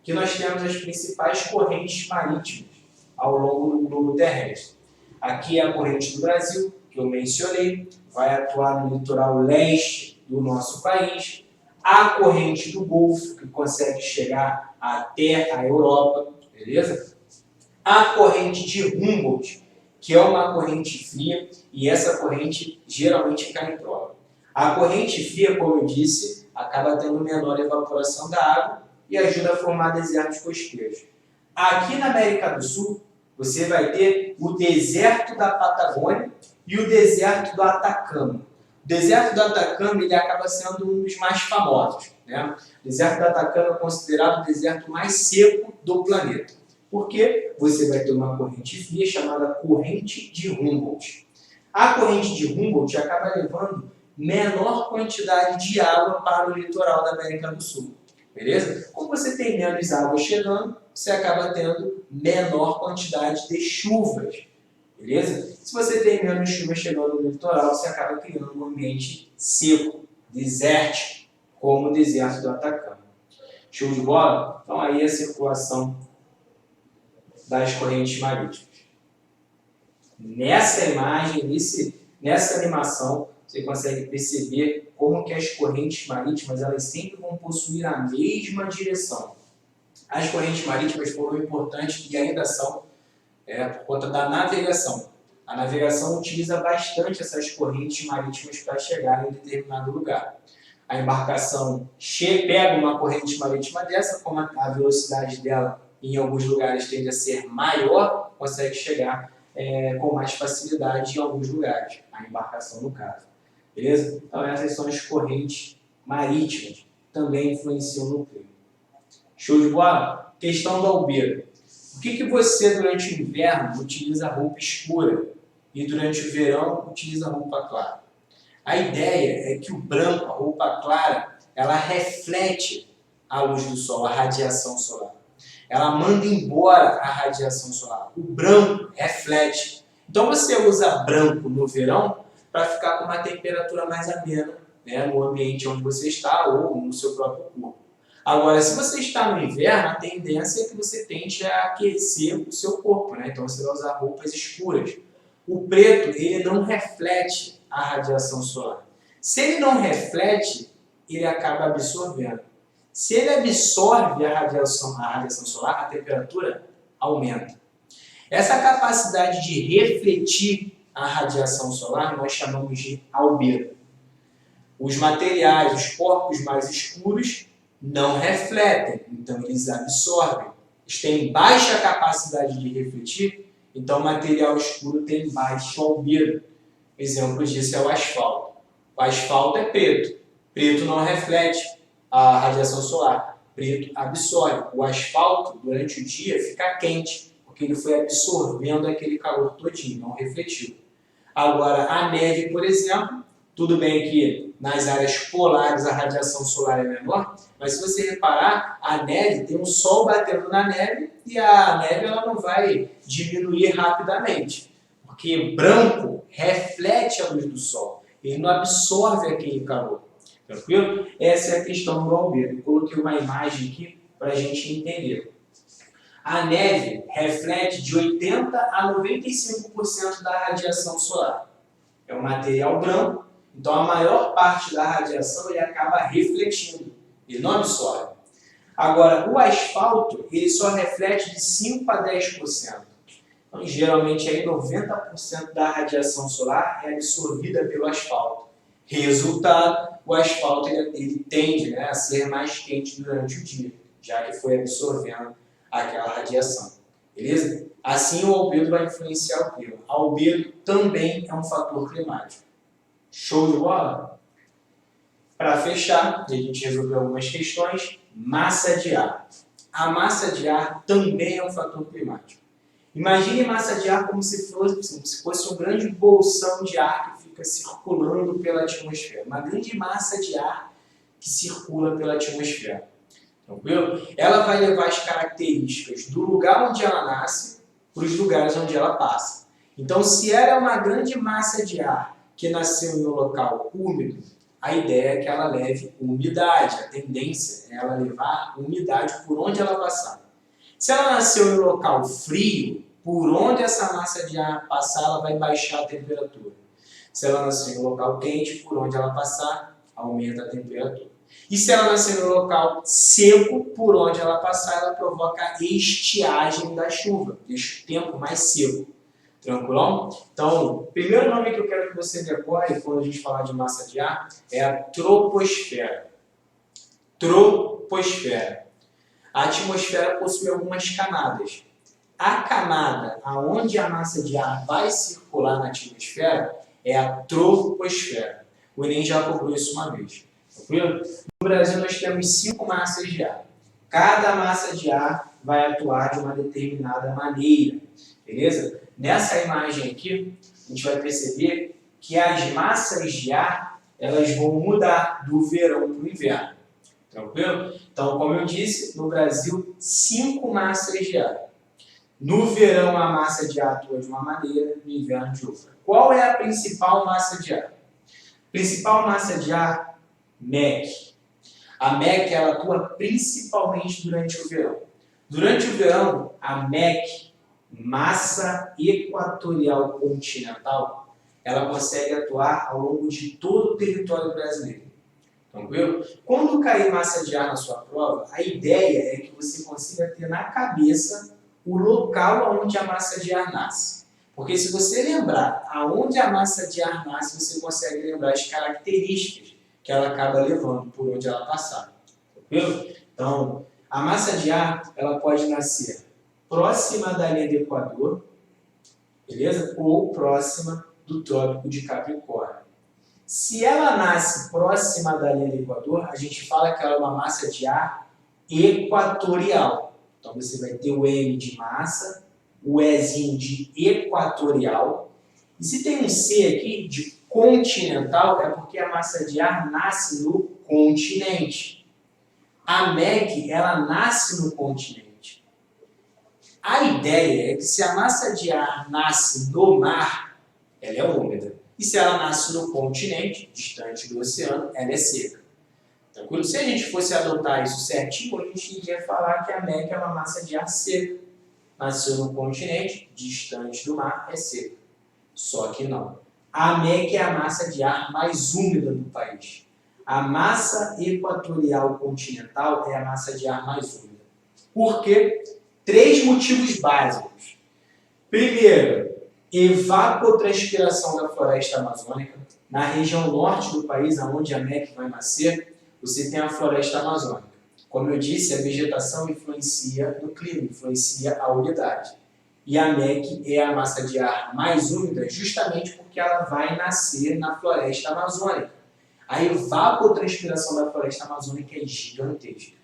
Aqui nós temos as principais correntes marítimas ao longo do globo terrestre. Aqui é a corrente do Brasil, que eu mencionei, vai atuar no litoral leste do nosso país. A corrente do Golfo, que consegue chegar até a Europa, beleza? A corrente de Humboldt, que é uma corrente fria, e essa corrente geralmente cai em prova. A corrente fria, como eu disse, acaba tendo menor evaporação da água e ajuda a formar desertos costeiros. Aqui na América do Sul, você vai ter o deserto da Patagônia e o deserto do Atacama. O deserto do Atacama ele acaba sendo um dos mais famosos, né? O deserto do Atacama é considerado o deserto mais seco do planeta. Porque você vai ter uma corrente fria chamada corrente de Humboldt. A corrente de Humboldt acaba levando menor quantidade de água para o litoral da América do Sul. Beleza? Como você tem menos água chegando, você acaba tendo menor quantidade de chuvas. Beleza? Se você tem menos chuva chegando no litoral, você acaba criando um ambiente seco, desértico, como o deserto do Atacama. Show de bola? Então aí a circulação das correntes marítimas. Nessa imagem, nessa animação, você consegue perceber como que as correntes marítimas elas sempre vão possuir a mesma direção. As correntes marítimas foram importantes e ainda são por conta da navegação. A navegação utiliza bastante essas correntes marítimas para chegar em determinado lugar. A embarcação pega uma corrente marítima dessa, como a velocidade dela em alguns lugares tende a ser maior, consegue chegar com mais facilidade em alguns lugares, a embarcação no caso. Beleza? Então essas são as correntes marítimas, também influenciam no clima. Show de bola? Questão da albeira. Por que você durante o inverno utiliza roupa escura e durante o verão utiliza roupa clara? A ideia é que o branco, a roupa clara, ela reflete a luz do sol, a radiação solar. Ela manda embora a radiação solar. O branco reflete. Então você usa branco no verão para ficar com uma temperatura mais amena, né, no ambiente onde você está ou no seu próprio corpo. Agora, se você está no inverno, a tendência é que você tente aquecer o seu corpo, né? Então você vai usar roupas escuras. O preto, ele não reflete a radiação solar. Se ele não reflete, ele acaba absorvendo. Se ele absorve a radiação solar, a temperatura aumenta. Essa capacidade de refletir a radiação solar nós chamamos de albedo. Os materiais, os corpos mais escuros, não refletem, então eles absorvem. Eles têm baixa capacidade de refletir, então o material escuro tem baixo albedo. Exemplo disso é o asfalto. O asfalto é preto. Preto não reflete a radiação solar. Preto absorve. O asfalto, durante o dia, fica quente, porque ele foi absorvendo aquele calor todinho, não refletiu. Agora, a neve, por exemplo, tudo bem que nas áreas polares a radiação solar é menor, mas se você reparar, a neve tem um sol batendo na neve e a neve ela não vai diminuir rapidamente, porque branco reflete a luz do sol, ele não absorve aquele calor. Tranquilo? Essa é a questão do albedo. Eu coloquei uma imagem aqui para a gente entender. A neve reflete de 80% a 95% da radiação solar. É um material branco, então a maior parte da radiação ele acaba refletindo, ele não absorve. Agora, o asfalto ele só reflete de 5% a 10%. Então, geralmente, aí 90% da radiação solar é absorvida pelo asfalto. Resultado, o asfalto ele tende, né, a ser mais quente durante o dia, já que foi absorvendo aquela radiação. Beleza? Assim, o albedo vai influenciar o clima. O albedo também é um fator climático. Show de bola? Para fechar, a gente resolveu algumas questões. Massa de ar. A massa de ar também é um fator climático. Imagine massa de ar como se fosse um grande bolsão de ar que fica circulando pela atmosfera. Uma grande massa de ar que circula pela atmosfera. Tranquilo? Ela vai levar as características do lugar onde ela nasce para os lugares onde ela passa. Então, se ela é uma grande massa de ar que nasceu em um local úmido, a ideia é que ela leve umidade. A tendência é ela levar umidade por onde ela passar. Se ela nasceu em um local frio, por onde essa massa de ar passar, ela vai baixar a temperatura. Se ela nasceu em um local quente, por onde ela passar, aumenta a temperatura. E se ela nascer no local seco, por onde ela passar, ela provoca a estiagem da chuva, deixa o tempo mais seco. Tranquilão? Então, o primeiro nome que eu quero que você decore quando a gente falar de massa de ar é a troposfera. Troposfera. A atmosfera possui algumas camadas. A camada onde a massa de ar vai circular na atmosfera é a troposfera. O Enem já cobrou isso uma vez. Tranquilo? No Brasil nós temos 5 massas de ar. Cada massa de ar vai atuar de uma determinada maneira. Beleza? Nessa imagem aqui, a gente vai perceber que as massas de ar elas vão mudar do verão para o inverno. Tranquilo? Então, como eu disse, no Brasil, 5 massas de ar. No verão, a massa de ar atua de uma maneira, no inverno de outra. Qual é a principal massa de ar? A principal massa de ar, MEC. A MEC ela atua principalmente durante o verão. Durante o verão, a MEC, massa equatorial continental, ela consegue atuar ao longo de todo o território brasileiro. Tranquilo? Quando cair massa de ar na sua prova, a ideia é que você consiga ter na cabeça o local onde a massa de ar nasce. Porque se você lembrar aonde a massa de ar nasce, você consegue lembrar as características que ela acaba levando por onde ela passar. Tranquilo? Então, a massa de ar ela pode nascer próxima da linha do Equador, beleza? Ou próxima do Trópico de Capricórnio. Se ela nasce próxima da linha do Equador, a gente fala que ela é uma massa de ar equatorial. Então você vai ter o M de massa, o Ezinho de equatorial. E se tem um C aqui de continental, é porque a massa de ar nasce no continente. A MEC, ela nasce no continente. A ideia é que se a massa de ar nasce no mar, ela é úmida. E se ela nasce no continente, distante do oceano, ela é seca. Tranquilo? Se a gente fosse adotar isso certinho, a gente iria falar que a MEC é uma massa de ar seca. Nasceu no continente, distante do mar, é seca. Só que não. A MEC é a massa de ar mais úmida do país. A massa equatorial continental é a massa de ar mais úmida. Por quê? 3 motivos básicos. Primeiro, evapotranspiração da floresta amazônica. Na região norte do país, onde a MEC vai nascer, você tem a floresta amazônica. Como eu disse, a vegetação influencia no clima, influencia a umidade. E a MEC é a massa de ar mais úmida justamente porque ela vai nascer na floresta amazônica. A evapotranspiração da floresta amazônica é gigantesca.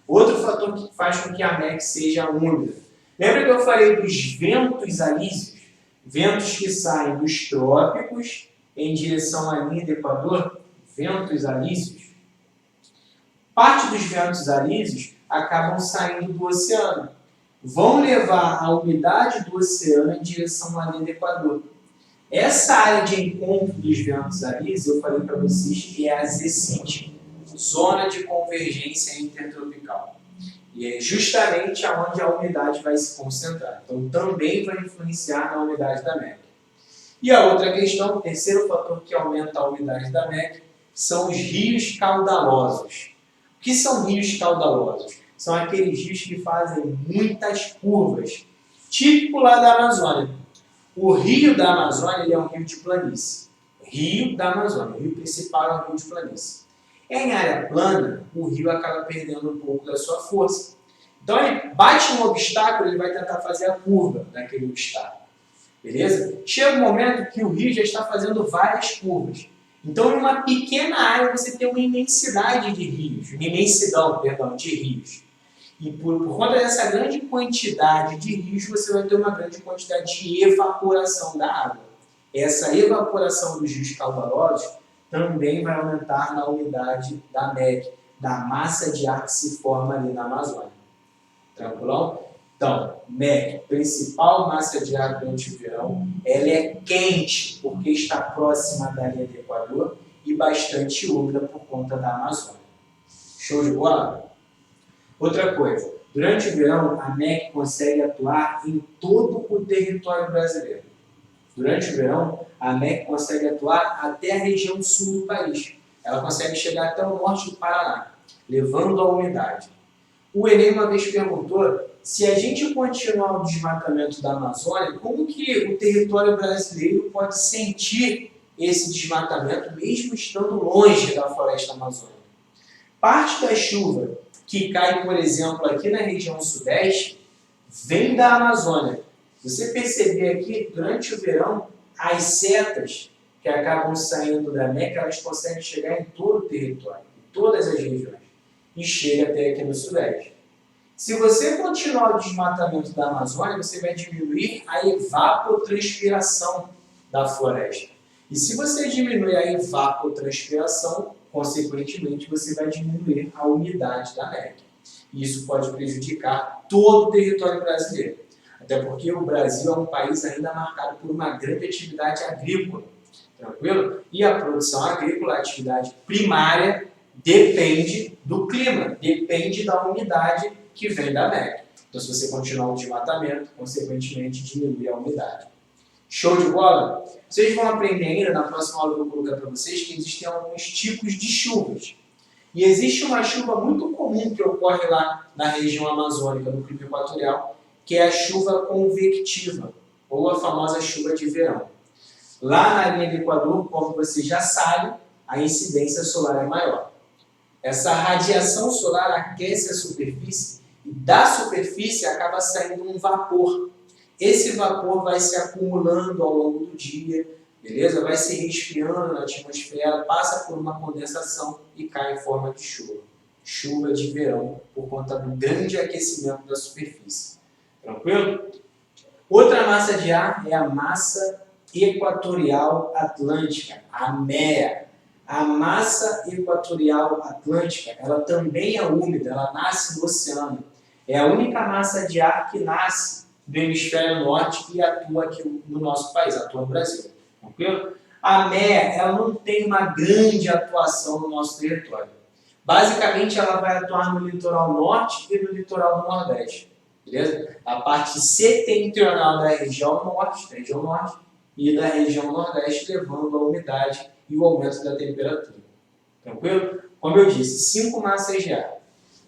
Outro fator que faz com que a MEC seja úmida. Lembra que eu falei dos ventos alísios? Ventos que saem dos trópicos em direção à linha do Equador, ventos alísios. Parte dos ventos alísios acabam saindo do oceano. Vão levar a umidade do oceano em direção à linha do Equador. Essa área de encontro dos ventos alísios, eu falei para vocês que é a ZCIT, Zona de Convergência Intertropical. E é justamente aonde a umidade vai se concentrar. Então, também vai influenciar na umidade da MEC. E a outra questão, o terceiro fator que aumenta a umidade da MEC, são os rios caudalosos. O que são rios caudalosos? São aqueles rios que fazem muitas curvas, típico lá da Amazônia. O rio da Amazônia ele é um rio de planície. Rio da Amazônia, o rio principal é um rio de planície. Em área plana, o rio acaba perdendo um pouco da sua força. Então, ele bate um obstáculo, ele vai tentar fazer a curva daquele obstáculo. Beleza? Chega um momento que o rio já está fazendo várias curvas. Então, em uma pequena área, você tem uma imensidade de rios, uma imensidão, perdão, de rios. E por conta dessa grande quantidade de rios, você vai ter uma grande quantidade de evaporação da água. Essa evaporação dos rios caudalosos também vai aumentar na umidade da MEC, da massa de ar que se forma ali na Amazônia. Tranquilão? Então, MEC, principal massa de ar durante o verão, ela é quente porque está próxima da linha do Equador e bastante úmida por conta da Amazônia. Show de bola? Outra coisa, durante o verão, a MEC consegue atuar em todo o território brasileiro. Durante o verão, a MEC consegue atuar até a região sul do país. Ela consegue chegar até o norte do Paraná, levando a umidade. O Enem uma vez perguntou se a gente continuar o desmatamento da Amazônia, como que o território brasileiro pode sentir esse desmatamento mesmo estando longe da floresta amazônica? Parte da chuva que cai, por exemplo, aqui na região sudeste, vem da Amazônia. Você perceber aqui, durante o verão, as setas que acabam saindo da MEC, elas conseguem chegar em todo o território, em todas as regiões, e chega até aqui no sudeste. Se você continuar o desmatamento da Amazônia, você vai diminuir a evapotranspiração da floresta. E se você diminuir a evapotranspiração, consequentemente, você vai diminuir a umidade da MEC. E isso pode prejudicar todo o território brasileiro. Até porque o Brasil é um país ainda marcado por uma grande atividade agrícola. Tranquilo? E a produção agrícola, a atividade primária, depende do clima, depende da umidade que vem da MEC. Então, se você continuar o desmatamento, consequentemente, diminui a umidade. Show de bola? Vocês vão aprender ainda, na próxima aula que eu vou colocar para vocês, que existem alguns tipos de chuvas. E existe uma chuva muito comum que ocorre lá na região amazônica, no clima equatorial, que é a chuva convectiva, ou a famosa chuva de verão. Lá na linha do Equador, como você já sabe, a incidência solar é maior. Essa radiação solar aquece a superfície e da superfície acaba saindo um vapor. Esse vapor vai se acumulando ao longo do dia, beleza? Vai se resfriando na atmosfera, passa por uma condensação e cai em forma de chuva. Chuva de verão, por conta do grande aquecimento da superfície. Tranquilo? Outra massa de ar é a massa equatorial atlântica, a MEA. A massa equatorial atlântica, ela também é úmida, ela nasce no oceano. É a única massa de ar que nasce do hemisfério norte e atua aqui no nosso país, atua no Brasil. Tranquilo? A MEA, ela não tem uma grande atuação no nosso território. Basicamente, ela vai atuar no litoral norte e no litoral do Nordeste. Beleza? A parte setentrional da região norte e da região nordeste, levando a umidade e o aumento da temperatura. Tranquilo? Como eu disse, 5 massas de ar.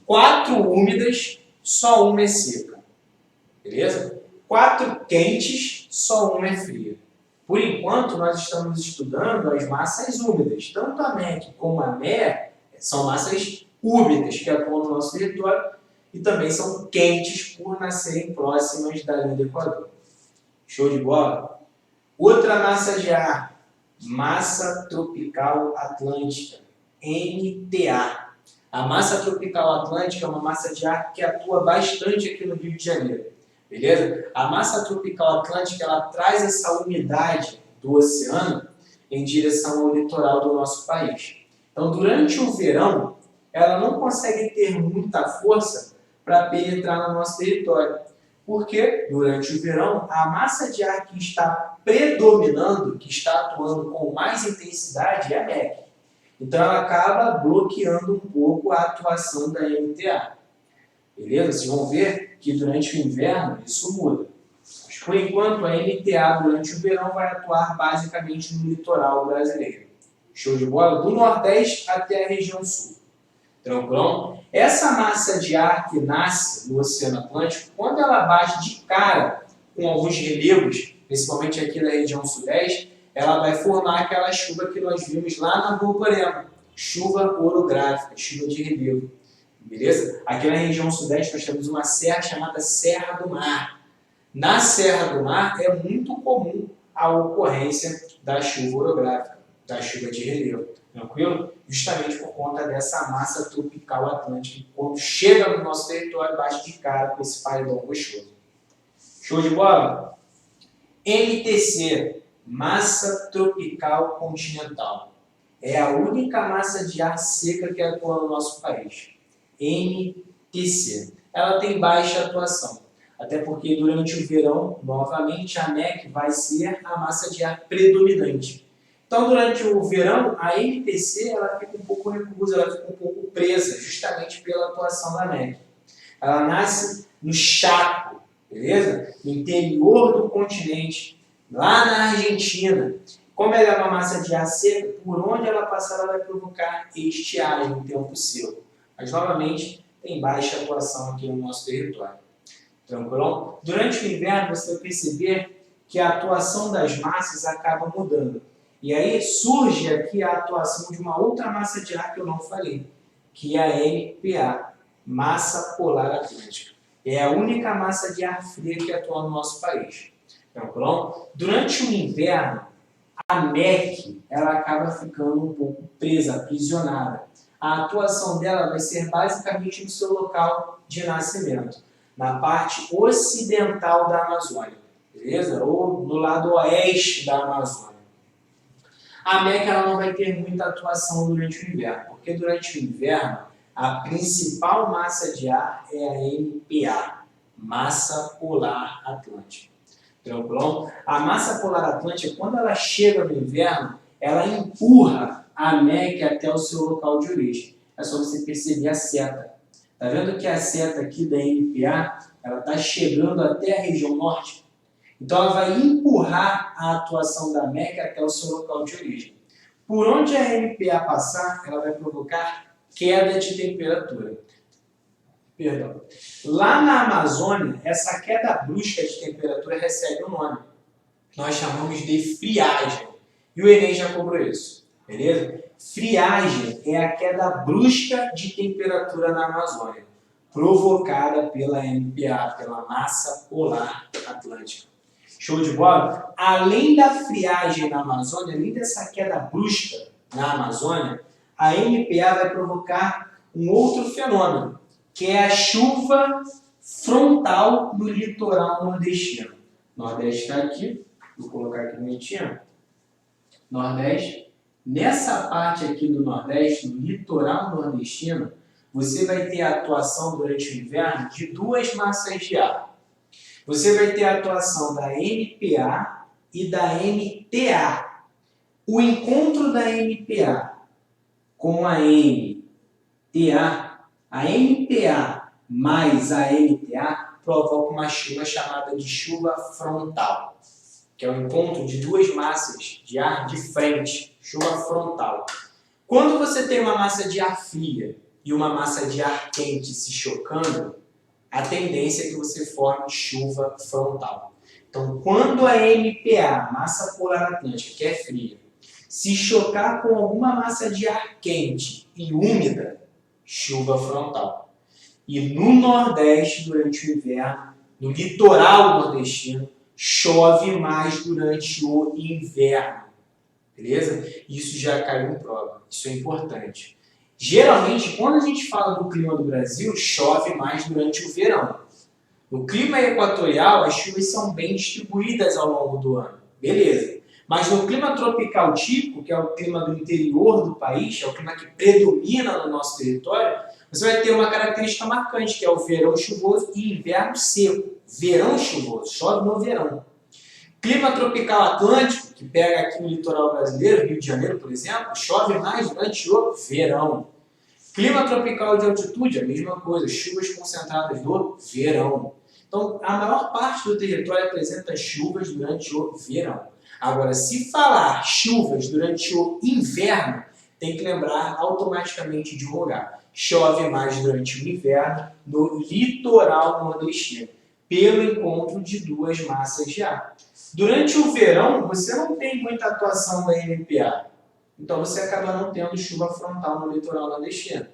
4 úmidas, só uma é seca. Beleza? 4 quentes, só uma é fria. Por enquanto, nós estamos estudando as massas úmidas. Tanto a MEC como a ME são massas úmidas que atuam no nosso território e também são quentes por nascerem próximas da linha do Equador. Show de bola? Outra massa de ar, massa tropical atlântica, MTA. A massa tropical atlântica é uma massa de ar que atua bastante aqui no Rio de Janeiro. Beleza? A massa tropical atlântica ela traz essa umidade do oceano em direção ao litoral do nosso país. Então, durante o verão, ela não consegue ter muita força para penetrar no nosso território. Porque, durante o verão, a massa de ar que está predominando, que está atuando com mais intensidade, é a MEC. Então, ela acaba bloqueando um pouco a atuação da MTA. Beleza? Vocês vão ver que durante o inverno isso muda. Mas, por enquanto, a MTA durante o verão vai atuar basicamente no litoral brasileiro. Show de bola? Do Nordeste até a região Sul. Tranquilão? Essa massa de ar que nasce no Oceano Atlântico, quando ela bate de cara com alguns relevos, principalmente aqui na região Sudeste, ela vai formar aquela chuva que nós vimos lá na Borborema. Chuva orográfica, chuva de relevo. Beleza? Aqui na região Sudeste nós temos uma serra chamada Serra do Mar. Na Serra do Mar é muito comum a ocorrência da chuva orográfica, da chuva de relevo. Tranquilo? Justamente por conta dessa massa tropical atlântica que quando chega no nosso território bate de cara com esse paredão rochoso. Show de bola? MTC, massa tropical continental. É a única massa de ar seca que atua no nosso país. MTC. Ela tem baixa atuação, até porque durante o verão, novamente, a MEC vai ser a massa de ar predominante. Então, durante o verão, a MTC ela fica um pouco reclusa, ela fica um pouco presa, justamente pela atuação da MEC. Ela nasce no Chaco, beleza? No interior do continente, lá na Argentina. Como ela é uma massa de ar seca, por onde ela passar, ela vai provocar estiagem no tempo seco. Mas, novamente, tem baixa atuação aqui no nosso território. Tranquilão? Durante o inverno, você vai perceber que a atuação das massas acaba mudando. E aí surge aqui a atuação de uma outra massa de ar que eu não falei, que é a MPA, Massa Polar Atlântica. É a única massa de ar fria que atua no nosso país. Tranquilão? Durante o inverno, a MEC ela acaba ficando um pouco presa, aprisionada. A atuação dela vai ser basicamente no seu local de nascimento, na parte ocidental da Amazônia, beleza? Ou no lado oeste da Amazônia. A MEC ela não vai ter muita atuação durante o inverno, porque durante o inverno a principal massa de ar é a MPA, Massa Polar Atlântica. Tranquilão? A massa polar atlântica, quando ela chega no inverno, ela empurra a MEC até o seu local de origem. É só você perceber a seta. Tá vendo que a seta aqui da MPA, ela está chegando até a região norte? Então ela vai empurrar a atuação da MEC até o seu local de origem. Por onde a MPA passar, ela vai provocar queda de temperatura. Perdão. Lá na Amazônia, essa queda brusca de temperatura recebe um nome. Nós chamamos de friagem. E o Enem já cobrou isso. Beleza? Friagem é a queda brusca de temperatura na Amazônia, provocada pela MPA, pela Massa Polar Atlântica. Show de bola? Além da friagem na Amazônia, além dessa queda brusca na Amazônia, a MPA vai provocar um outro fenômeno, que é a chuva frontal no litoral nordestino. Nordeste está aqui, vou colocar aqui bonitinho. Nordeste. Nessa parte aqui do Nordeste, no litoral nordestino, você vai ter a atuação durante o inverno de duas massas de ar. Você vai ter a atuação da MPA e da MTA. O encontro da MPA com a MPA mais a MTA provoca uma chuva chamada de chuva frontal, que é o encontro de duas massas de ar de frente, chuva frontal. Quando você tem uma massa de ar fria e uma massa de ar quente se chocando, a tendência é que você forme chuva frontal. Então, quando a MPA, massa polar atlântica, que é fria, se chocar com alguma massa de ar quente e úmida, chuva frontal. E no Nordeste, durante o inverno, no litoral nordestino, chove mais durante o inverno. Beleza? Isso já caiu em prova. Isso é importante. Geralmente, quando a gente fala do clima do Brasil, chove mais durante o verão. No clima equatorial, as chuvas são bem distribuídas ao longo do ano. Beleza. Mas no clima tropical típico, que é o clima do interior do país, é o clima que predomina no nosso território, você vai ter uma característica marcante, que é o verão chuvoso e inverno seco. Verão chuvoso, chove no verão. Clima tropical atlântico, que pega aqui no litoral brasileiro, Rio de Janeiro, por exemplo, chove mais durante o verão. Clima tropical de altitude, a mesma coisa, chuvas concentradas do verão. Então, a maior parte do território apresenta chuvas durante o verão. Agora, se falar chuvas durante o inverno, tem que lembrar automaticamente de um lugar. Chove mais durante o inverno no litoral nordestino, pelo encontro de duas massas de ar. Durante o verão, você não tem muita atuação da MPA. Então, você acaba não tendo chuva frontal no litoral nordestino.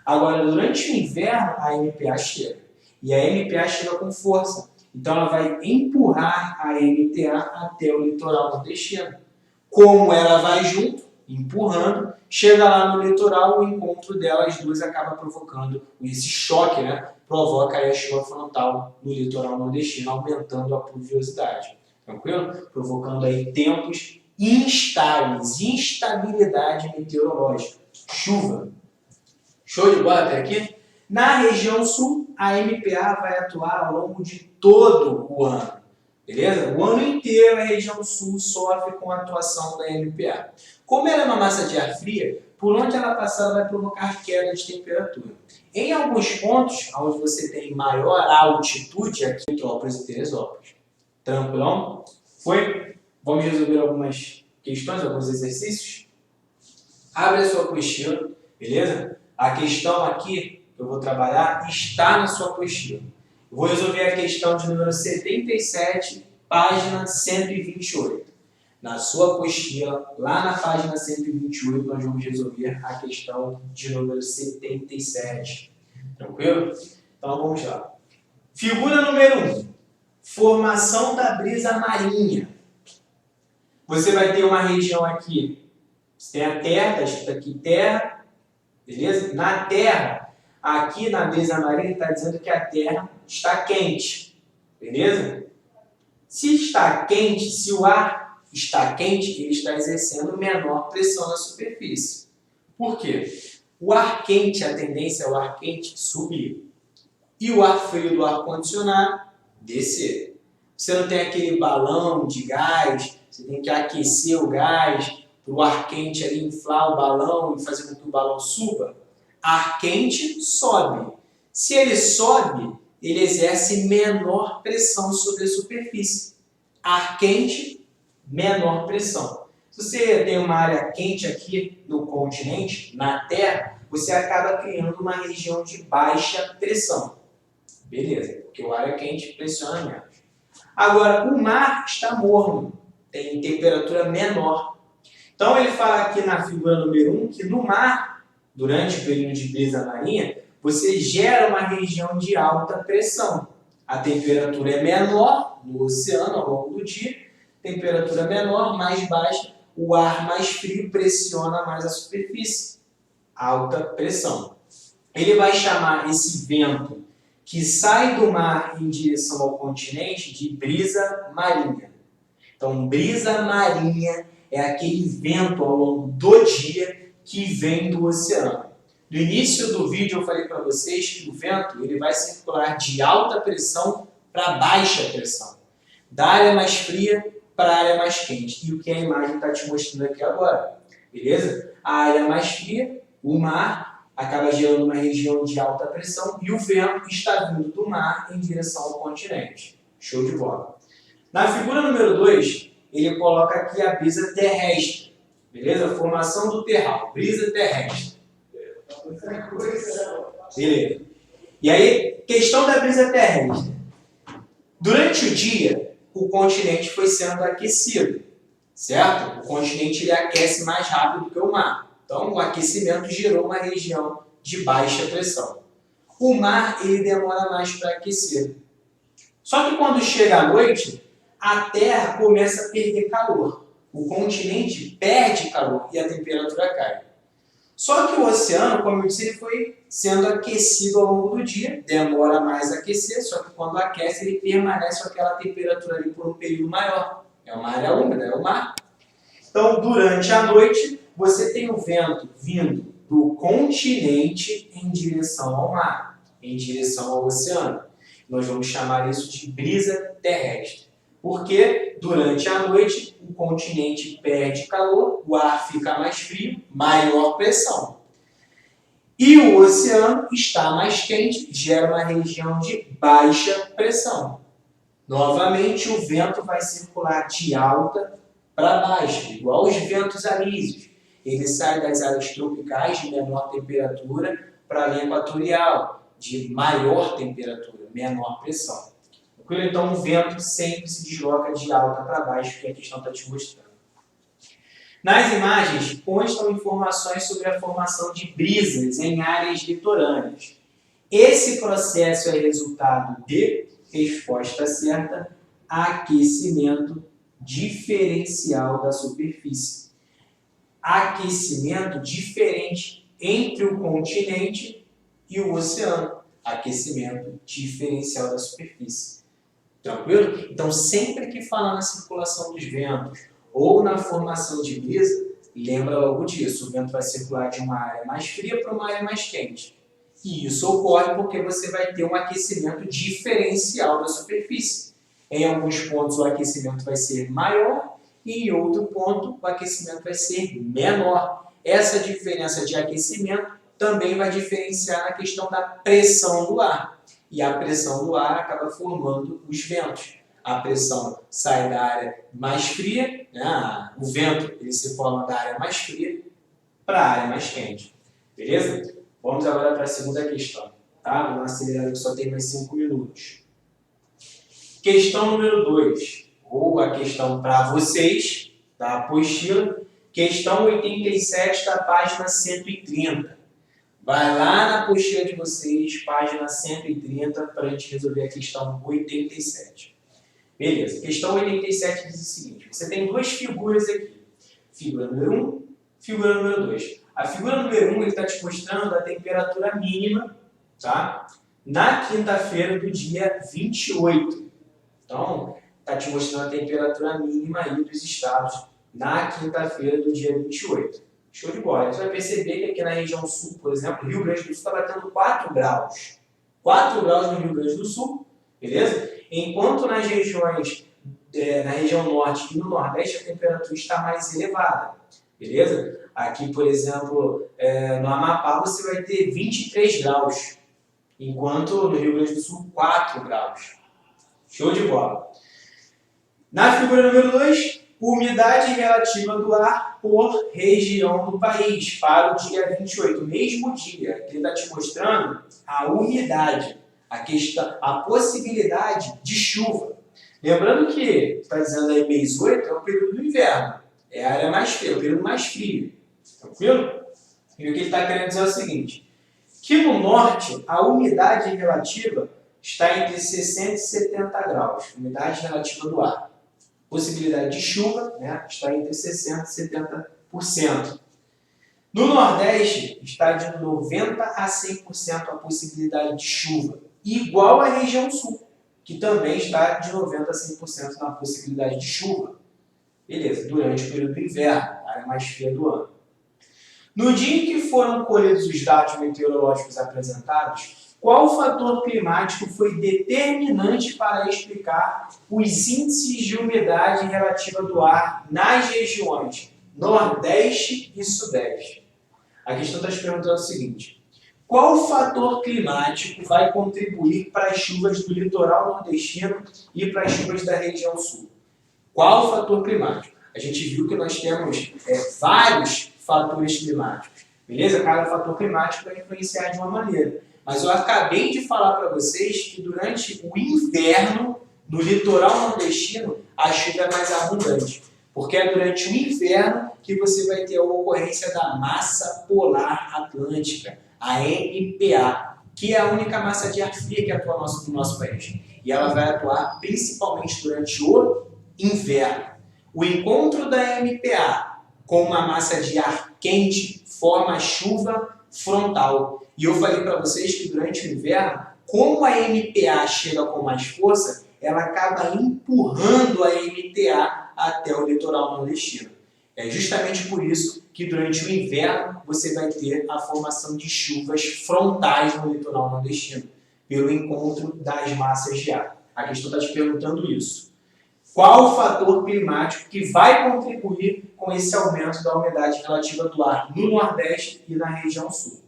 Agora, durante o inverno, a MPA chega. E a MPA chega com força. Então, ela vai empurrar a MTA até o litoral nordestino. Como ela vai junto, empurrando, chega lá no litoral, o encontro delas duas acaba provocando esse choque, né? Provoca aí a chuva frontal no litoral nordestino, aumentando a pluviosidade. Tranquilo? Provocando aí tempos instáveis, instabilidade meteorológica. Chuva. Show de bola até aqui? Na região sul, a MPA vai atuar ao longo de todo o ano. Beleza? O ano inteiro a região sul sofre com a atuação da MPA. Como ela é uma massa de ar fria, por onde ela passar vai provocar queda de temperatura. Em alguns pontos, onde você tem maior altitude, aqui em Petrópolis e Teresópolis. Tranquilão? Foi? Vamos resolver algumas questões, alguns exercícios? Abre a sua apostila, beleza? A questão aqui que eu vou trabalhar está na sua apostila. Eu vou resolver a questão de número 77, página 128. Na sua apostila, lá na página 128, nós vamos resolver a questão de número 77. Tranquilo? Então vamos lá. Figura número 1. Formação da brisa marinha. Você vai ter uma região aqui, você tem a terra, está escrito aqui terra, beleza? Na terra, aqui na brisa marinha está dizendo que a terra está quente, beleza? Se está quente, se o ar está quente, ele está exercendo menor pressão na superfície. Por quê? O ar quente, a tendência é o ar quente subir. E o ar frio do ar-condicionado, descer. Você não tem aquele balão de gás, você tem que aquecer o gás para o ar quente ali inflar o balão e fazer com que o balão suba. Ar quente sobe. Se ele sobe, ele exerce menor pressão sobre a superfície. Ar quente, menor pressão. Se você tem uma área quente aqui no continente, na Terra, você acaba criando uma região de baixa pressão. Beleza, porque o ar é quente pressiona menos. Agora, o mar está morno, tem temperatura menor. Então, ele fala aqui na figura número 1 que no mar, durante o período de brisa marinha, você gera uma região de alta pressão. A temperatura é menor no oceano ao longo do dia, temperatura menor, mais baixa, o ar mais frio pressiona mais a superfície. Alta pressão. Ele vai chamar esse vento que sai do mar em direção ao continente de brisa marinha. Então, brisa marinha é aquele vento ao longo do dia que vem do oceano. No início do vídeo eu falei para vocês que o vento ele vai circular de alta pressão para baixa pressão. Da área mais fria para a área mais quente. E o que a imagem está te mostrando aqui agora. Beleza? A área mais fria, o mar, acaba gerando uma região de alta pressão e o vento está vindo do mar em direção ao continente. Show de bola. Na figura número 2, ele coloca aqui a brisa terrestre. Beleza? Formação do terral. Brisa terrestre. Beleza. E aí, questão da brisa terrestre. Durante o dia, o continente foi sendo aquecido, certo? O continente ele aquece mais rápido que o mar. Então, o aquecimento gerou uma região de baixa pressão. O mar ele demora mais para aquecer. Só que quando chega a noite, a Terra começa a perder calor. O continente perde calor e a temperatura cai. Só que o oceano, como eu disse, ele foi sendo aquecido ao longo do dia, demora mais a aquecer, só que quando aquece ele permanece com aquela temperatura ali por um período maior. É uma área úmida, é o mar. Então, durante a noite, você tem o vento vindo do continente em direção ao mar, em direção ao oceano. Nós vamos chamar isso de brisa terrestre. Porque durante a noite o continente perde calor, o ar fica mais frio, maior pressão. E o oceano está mais quente, gera uma região de baixa pressão. Novamente o vento vai circular de alta para baixo, igual os ventos alísios. Ele sai das áreas tropicais de menor temperatura para a linha equatorial, de maior temperatura, menor pressão. Então o vento sempre se desloca de alta para baixo, que a questão está te mostrando. Nas imagens constam informações sobre a formação de brisas em áreas litorâneas. Esse processo é resultado de resposta certa, aquecimento diferencial da superfície. Aquecimento diferente entre o continente e o oceano. Aquecimento diferencial da superfície. Tranquilo? Então, sempre que falar na circulação dos ventos ou na formação de brisa, lembra logo disso. O vento vai circular de uma área mais fria para uma área mais quente. E isso ocorre porque você vai ter um aquecimento diferencial da superfície. Em alguns pontos o aquecimento vai ser maior e em outro ponto o aquecimento vai ser menor. Essa diferença de aquecimento também vai diferenciar na questão da pressão do ar. E a pressão do ar acaba formando os ventos. A pressão sai da área mais fria, né? O vento ele se forma da área mais fria para a área mais quente. Beleza? Vamos agora para a segunda questão. Tá? Vamos acelerar que só tem mais 5 minutos. Questão número 2, ou a questão para vocês, da apostila, questão 87 da página 130. Vai lá na apostila de vocês, página 130, para a gente resolver a questão 87. Beleza, questão 87 diz o seguinte, você tem duas figuras aqui, figura número 1, figura número 2. A figura número 1 está te mostrando a temperatura mínima, tá? Na quinta-feira do dia 28. Então, está te mostrando a temperatura mínima aí dos estados na quinta-feira do dia 28. Show de bola. Você vai perceber que aqui na região sul, por exemplo, Rio Grande do Sul está batendo 4 graus. 4 graus no Rio Grande do Sul, beleza? Enquanto nas regiões, na região norte e no nordeste, a temperatura está mais elevada, beleza? Aqui, por exemplo, no Amapá você vai ter 23 graus, enquanto no Rio Grande do Sul 4 graus. Show de bola. Na figura número 2, umidade relativa do ar por região do país para o dia 28, mesmo dia. Ele está te mostrando a umidade, a possibilidade de chuva. Lembrando que está dizendo aí mês 8 é o período do inverno, é a área mais fria, o período mais frio. Tranquilo? E o que ele está querendo dizer é o seguinte, que no norte a umidade relativa está entre 60 e 70 graus, umidade relativa do ar. Possibilidade de chuva, né, está entre 60% e 70%. No Nordeste, está de 90% a 100% a possibilidade de chuva, igual à região Sul, que também está de 90% a 100% na possibilidade de chuva. Beleza, durante o período do inverno, a área mais fria do ano. No dia em que foram colhidos os dados meteorológicos apresentados, qual fator climático foi determinante para explicar os índices de umidade relativa do ar nas regiões Nordeste e Sudeste? A questão está te perguntando o seguinte, qual fator climático vai contribuir para as chuvas do litoral nordestino e para as chuvas da região sul? Qual fator climático? A gente viu que nós temos vários fatores climáticos, beleza? Cada fator climático vai influenciar de uma maneira. Mas eu acabei de falar para vocês que durante o inverno, no litoral nordestino, a chuva é mais abundante. Porque é durante o inverno que você vai ter a ocorrência da massa polar atlântica, a MPA, que é a única massa de ar fria que atua no nosso país. E ela vai atuar principalmente durante o inverno. O encontro da MPA com uma massa de ar quente forma chuva frontal. E eu falei para vocês que durante o inverno, como a MPA chega com mais força, ela acaba empurrando a MTA até o litoral nordestino. É justamente por isso que durante o inverno você vai ter a formação de chuvas frontais no litoral nordestino, pelo encontro das massas de ar. A questão está te perguntando isso. Qual o fator climático que vai contribuir com esse aumento da umidade relativa do ar no Nordeste e na região Sul?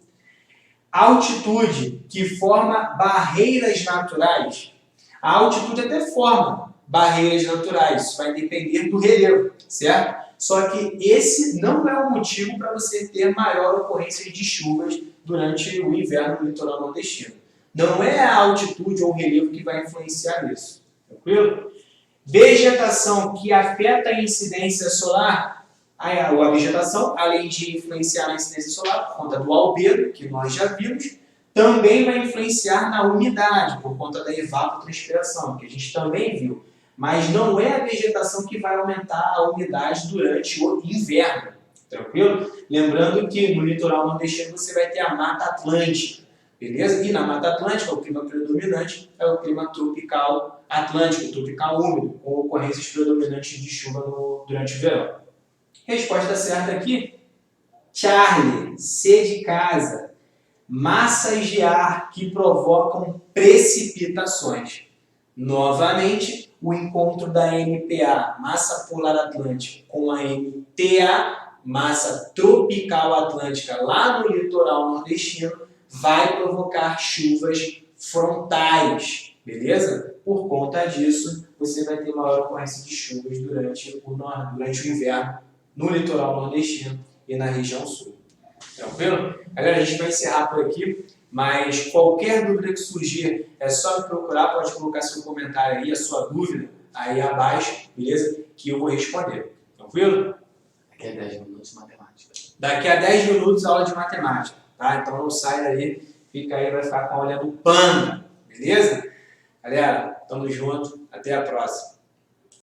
A altitude que forma barreiras naturais. A altitude até forma barreiras naturais, isso vai depender do relevo, certo? Só que esse não é o motivo para você ter maior ocorrência de chuvas durante o inverno no litoral nordestino. Não é a altitude ou o relevo que vai influenciar nisso, tranquilo? Vegetação que afeta a incidência solar. A vegetação, além de influenciar na incidência solar por conta do albedo, que nós já vimos, também vai influenciar na umidade, por conta da evapotranspiração, que a gente também viu. Mas não é a vegetação que vai aumentar a umidade durante o inverno, tranquilo? Lembrando que no litoral nordestino você vai ter a Mata Atlântica, beleza? E na Mata Atlântica o clima predominante é o clima tropical atlântico, tropical úmido, com ocorrências predominantes de chuva durante o verão. Resposta certa aqui, Charlie, C de casa. Massas de ar que provocam precipitações. Novamente, o encontro da MPA, massa polar atlântica, com a MTA, massa tropical atlântica, lá no litoral nordestino, vai provocar chuvas frontais, beleza? Por conta disso, você vai ter maior ocorrência de chuvas durante o inverno no litoral nordestino e na região sul. Tranquilo? Galera, a gente vai encerrar por aqui, mas qualquer dúvida que surgir, é só me procurar, pode colocar seu comentário aí, a sua dúvida aí abaixo, beleza? Que eu vou responder. Tranquilo? Daqui a 10 minutos, matemática. Daqui a 10 minutos, aula de matemática, tá? Então não sai daí, fica aí, vai ficar com a olhando panda, beleza? Galera, tamo junto, até a próxima.